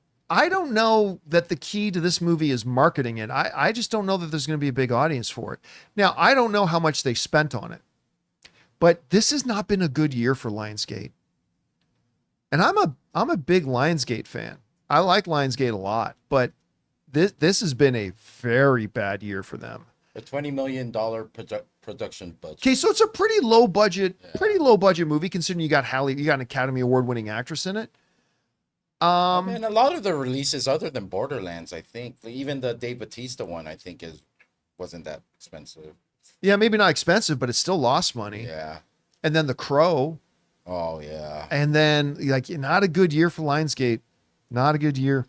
don't know that the key to this movie is marketing it. I just don't know that there's going to be a big audience for it. Now, I don't know how much they spent on it, but this has not been a good year for Lionsgate. And I'm a big Lionsgate fan. I like Lionsgate a lot, but this has been a very bad year for them. A $20 million production budget. Okay, so it's a pretty low budget movie considering you got an Academy Award winning actress in it. And a lot of the releases other than Borderlands, I think, even the Dave Bautista one, I think wasn't that expensive. Yeah, maybe not expensive, but it still lost money. Yeah. And then The Crow, Oh yeah. and then like not a good year for Lionsgate. Not a good year.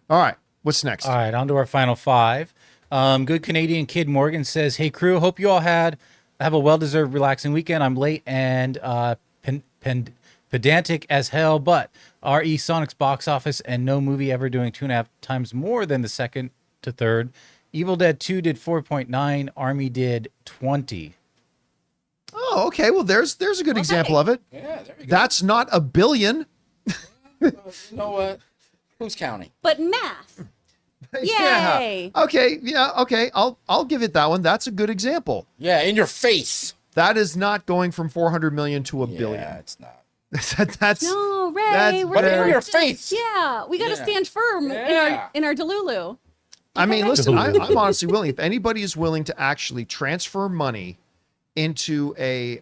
All right, what's next? All right, on to our final five. Good Canadian Kid Morgan says, "Hey crew, hope you all have a well-deserved relaxing weekend. I'm late and pedantic as hell, but RE Sonic's box office and no movie ever doing 2.5 times more than the second to third. Evil Dead 2 did 4.9. Army did 20. Oh, okay. Well, there's a good example of it. Yeah, there you go. That's not a billion. You know what? Who's counting? But math. Yeah. Yay. Okay. Yeah. Okay. I'll give it that one. That's a good example. Yeah, in your face. That is not going from 400 million to a Yeah, billion. it's not. That's No, Ray. that's we're But in very- your face. Yeah, we got to Yeah. stand firm Yeah. in our Delulu. I mean, listen, Delulu. I'm honestly willing. If anybody is willing to actually transfer money into a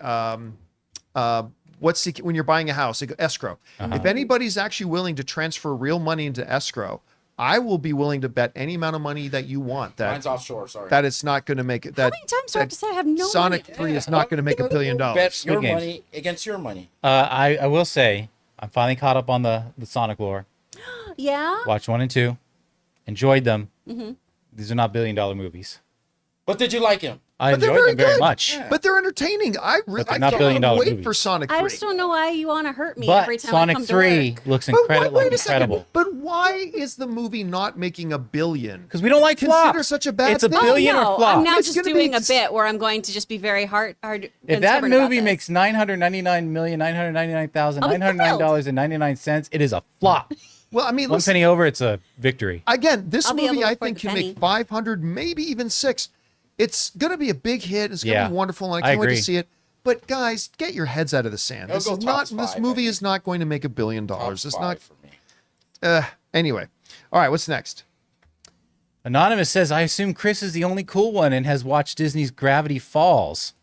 when you're buying a house, escrow. If anybody's actually willing to transfer real money into escrow, I will be willing to bet any amount of money that you want Mine's that offshore, sorry. that it's not going to make it. How That many times do I have that to say I have no Sonic money? 3 is not going to make $1 billion. Bet your games. money against your money. I will say, I'm finally caught up on the Sonic lore. Yeah. Watched 1 and 2. Enjoyed them. These are not $1 billion movies. But did you like him? I But they're enjoyed them very good. much. Yeah. But they're entertaining. I But they're I not can't billion-dollar wait movies. for Sonic 3. I just don't know why you want to hurt me But every time I Sonic come 3 to work. looks But why, incredible. wait a second. Incredible. But why is the movie not making $1 billion? Because we don't like Consider flops. such a bad It's a thing. billion no, or flop. I'm now It's just gonna doing be- a bit where I'm going to just be very hard If and that stubborn about movie this. makes $999,999,999.99 it is a flop. Well, I mean, One listen, penny over, it's a victory. again, this I'll be movie able to I afford think the can penny. make 500, maybe even 6. It's going to be a big hit. It's going to Yeah, be wonderful, and I I can't wait to agree. see it. But guys, get your heads out of the sand. It'll This go is not. top This five, movie I is not going to make $1 billion. Top It's five not. for me. Anyway, all right. What's next? Anonymous says, I assume Chris is the only cool one and has watched Disney's Gravity Falls.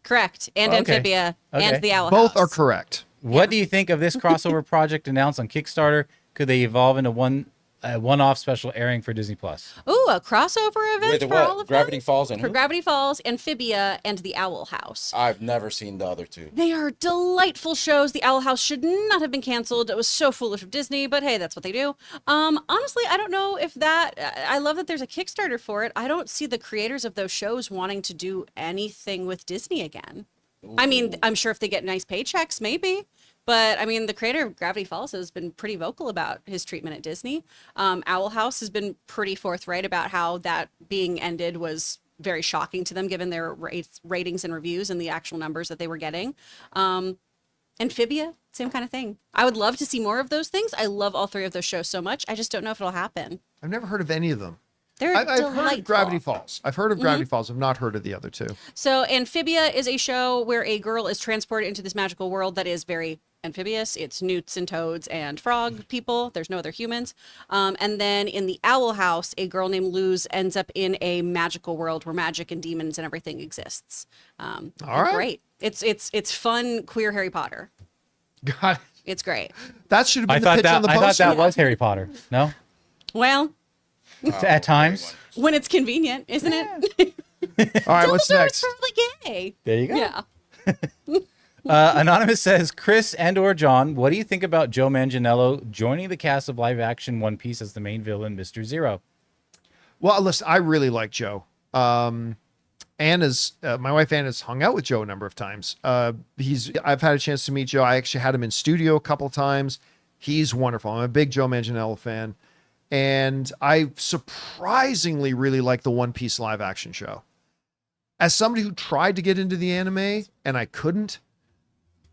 Correct. And Okay. Amphibia Okay. and the Owl Both House. are correct. What do you think of this crossover project announced on Kickstarter? Could they evolve into one a one-off special airing for Disney Plus. Ooh, a crossover event With for all what? of Gravity them? Falls and For who? Gravity Falls, Amphibia, and The Owl House. I've never seen the other two. They are delightful shows. The Owl House should not have been canceled. It was so foolish of Disney, but hey, that's what they do. Honestly, I don't know if that. I love that there's a Kickstarter for it. I don't see the creators of those shows wanting to do anything with Disney again. I mean, I'm sure if they get nice paychecks, maybe. But I mean, the creator of Gravity Falls has been pretty vocal about his treatment at Disney. Owl House has been pretty forthright about how that being ended was very shocking to them, given their ratings and reviews and the actual numbers that they were getting. Amphibia, same kind of thing. I would love to see more of those things. I love all three of those shows so much. I just don't know if it'll happen. I've never heard of any of them. They're I've heard delightful. of Gravity Falls. I've heard of Gravity Falls. I've not heard of the other two. So Amphibia is a show where a girl is transported into this magical world that is very amphibious. It's newts and toads and frog people. There's no other humans. And then in the Owl House, a girl named Luz ends up in a magical world where magic and demons and everything exists. All right. Great. It's fun, queer Harry Potter. God, It's great. that should have I been the thought pitch on that the I poster. thought that was Harry Potter. No, Well, at times. when it's convenient, isn't it? All right, what's Dumbledore is next? probably gay. There you go. Yeah. Anonymous says, Chris and/or John, what do you think about Joe Manganiello joining the cast of live-action One Piece as the main villain, Mr. Zero? Well, listen, I really like Joe. Anna's my wife Anna's hung out with Joe a number of times. I've had a chance to meet Joe. I actually had him in studio a couple times. He's wonderful. I'm a big Joe Manganiello fan, and I surprisingly really like the One Piece live action show. As somebody who tried to get into the anime and I couldn't,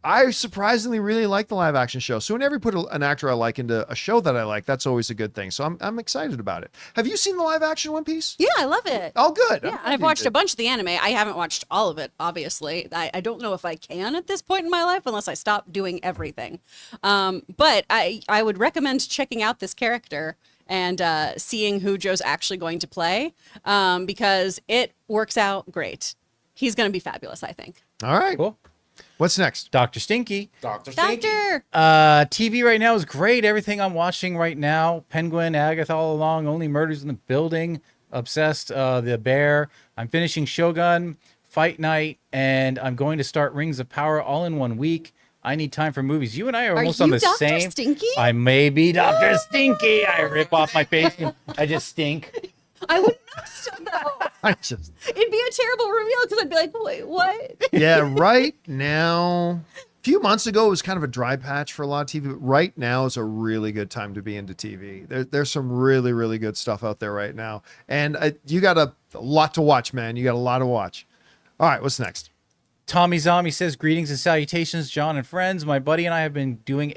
I surprisingly really like the live action show. So whenever you put an actor I like into a show that I like, that's always a good thing. So I'm excited about it. Have you seen the live action One Piece? Yeah, I love it. Oh, good. Yeah, and I've watched a bunch of the anime. I haven't watched all of it, obviously. I don't know if I can at this point in my life unless I stop doing everything. But I would recommend checking out this character and seeing who Joe's actually going to play because it works out great. He's going to be fabulous, I think. All right. Cool. What's next? Dr. Stinky. Dr. Stinky. Doctor! TV right now is great. Everything I'm watching right now, Penguin, Agatha all along, Only Murders in the Building, Obsessed, The Bear. I'm finishing Shogun, Fight Night, and I'm going to start Rings of Power all in 1 week. I need time for movies. You and I are almost on you the Dr. same. Stinky? I may be Dr. Stinky. I rip off my face and I just stink. I would not so though. I just, It'd be a terrible reveal because I'd be like, wait, what? yeah, right now, a few months ago, it was kind of a dry patch for a lot of TV, but right now is a really good time to be into TV. There's some really, really good stuff out there right now. And you got a lot to watch, man. You got a lot to watch. All right, what's next? Tommy Zombie says, greetings and salutations, John and friends. My buddy and I have been doing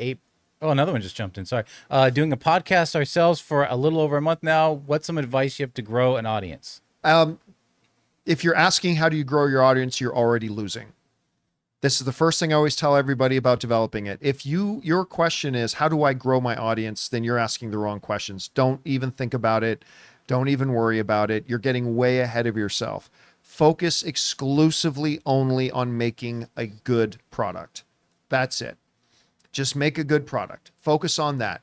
another one just jumped in. Sorry. Doing a podcast ourselves for a little over a month now. What's some advice you have to grow an audience? If you're asking how do you grow your audience, you're already losing. This is the first thing I always tell everybody about developing it. If your question is, how do I grow my audience? Then you're asking the wrong questions. Don't even think about it. Don't even worry about it. You're getting way ahead of yourself. Focus exclusively only on making a good product. That's it. Just make a good product. Focus on that.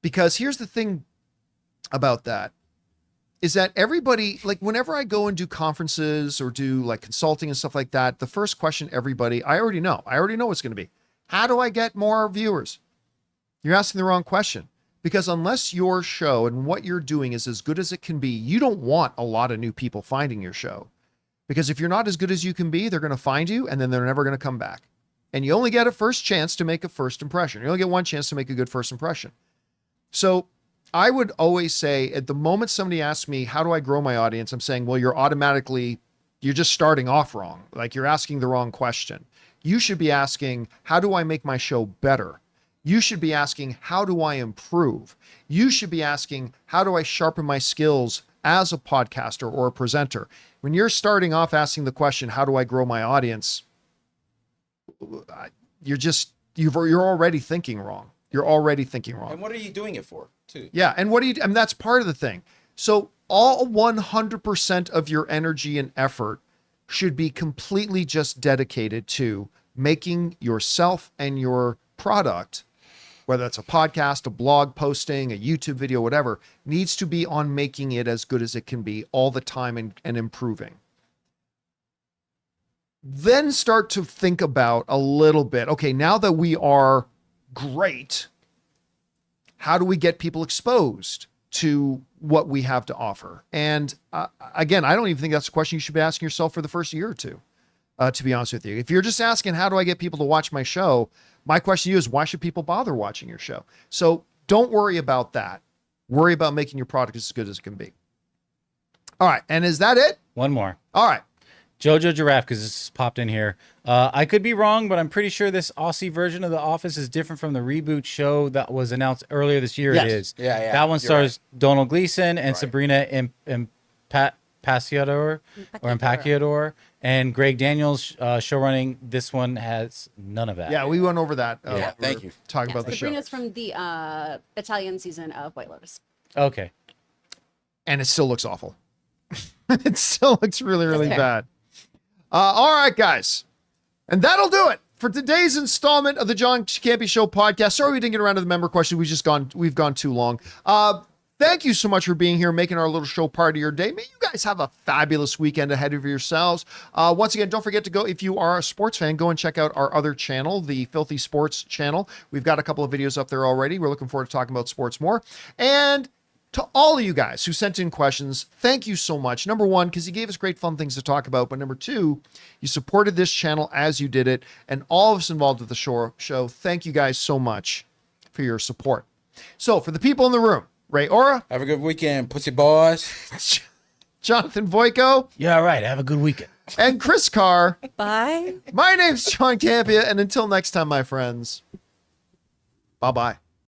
Because here's the thing about that is that everybody, like whenever I go and do conferences or do like consulting and stuff like that, the first question everybody, I already know what's going to be. How do I get more viewers? You're asking the wrong question. Because unless your show and what you're doing is as good as it can be, you don't want a lot of new people finding your show. Because if you're not as good as you can be, they're going to find you and then they're never going to come back. And you only get a first chance to make a first impression. You only get one chance to make a good first impression. So I would always say at the moment somebody asks me, how do I grow my audience? I'm saying, well, you're just starting off wrong. Like you're asking the wrong question. You should be asking, how do I make my show better? You should be asking, how do I improve? You should be asking, how do I sharpen my skills as a podcaster or a presenter? When you're starting off asking the question, how do I grow my audience? You're already thinking wrong. You're already thinking wrong. And what are you doing it for, too? Yeah, and that's part of the thing. So all 100% of your energy and effort should be completely just dedicated to making yourself and your product whether it's a podcast, a blog posting, a YouTube video, whatever, needs to be on making it as good as it can be all the time and improving. Then start to think about a little bit, okay, now that we are great, how do we get people exposed to what we have to offer? And again, I don't even think that's a question you should be asking yourself for the first year or two, to be honest with you. If you're just asking, how do I get people to watch my show? My question to you is, why should people bother watching your show? So don't worry about that. Worry about making your product as good as it can be. All right. And is that it? One more. All right. Jojo Giraffe, because this popped in here. I could be wrong, but I'm pretty sure this Aussie version of The Office is different from the reboot show that was announced earlier this year. Yes. It is. Yeah. That one stars Donald Gleason and Right. Sabrina Impacciador, and Greg Daniels show running. This one has none of that. Yeah, we went over that. Yeah, thank you. Talking about the show. Sabrina's from the Italian season of White Lotus. Okay. And it still looks awful. It still looks really, really fair. bad. All right, guys. And that'll do it for today's installment of the John Campea Show podcast. Sorry we didn't get around to the member question. We've gone too long. Thank you so much for being here, making our little show part of your day. May you guys have a fabulous weekend ahead of yourselves. Once again, don't forget to go, if you are a sports fan, go and check out our other channel, the Filthy Sports channel. We've got a couple of videos up there already. We're looking forward to talking about sports more. And to all of you guys who sent in questions, thank you so much. Number one, because you gave us great fun things to talk about. But number two, you supported this channel as you did it. And all of us involved with the show, thank you guys so much for your support. So for the people in the room, Ray Ora, Have a good weekend, pussy boys. Jonathan Voico, Yeah, all right. Have a good weekend. and Chris Carr, Bye. my name's John Campea. And until next time, my friends, bye-bye.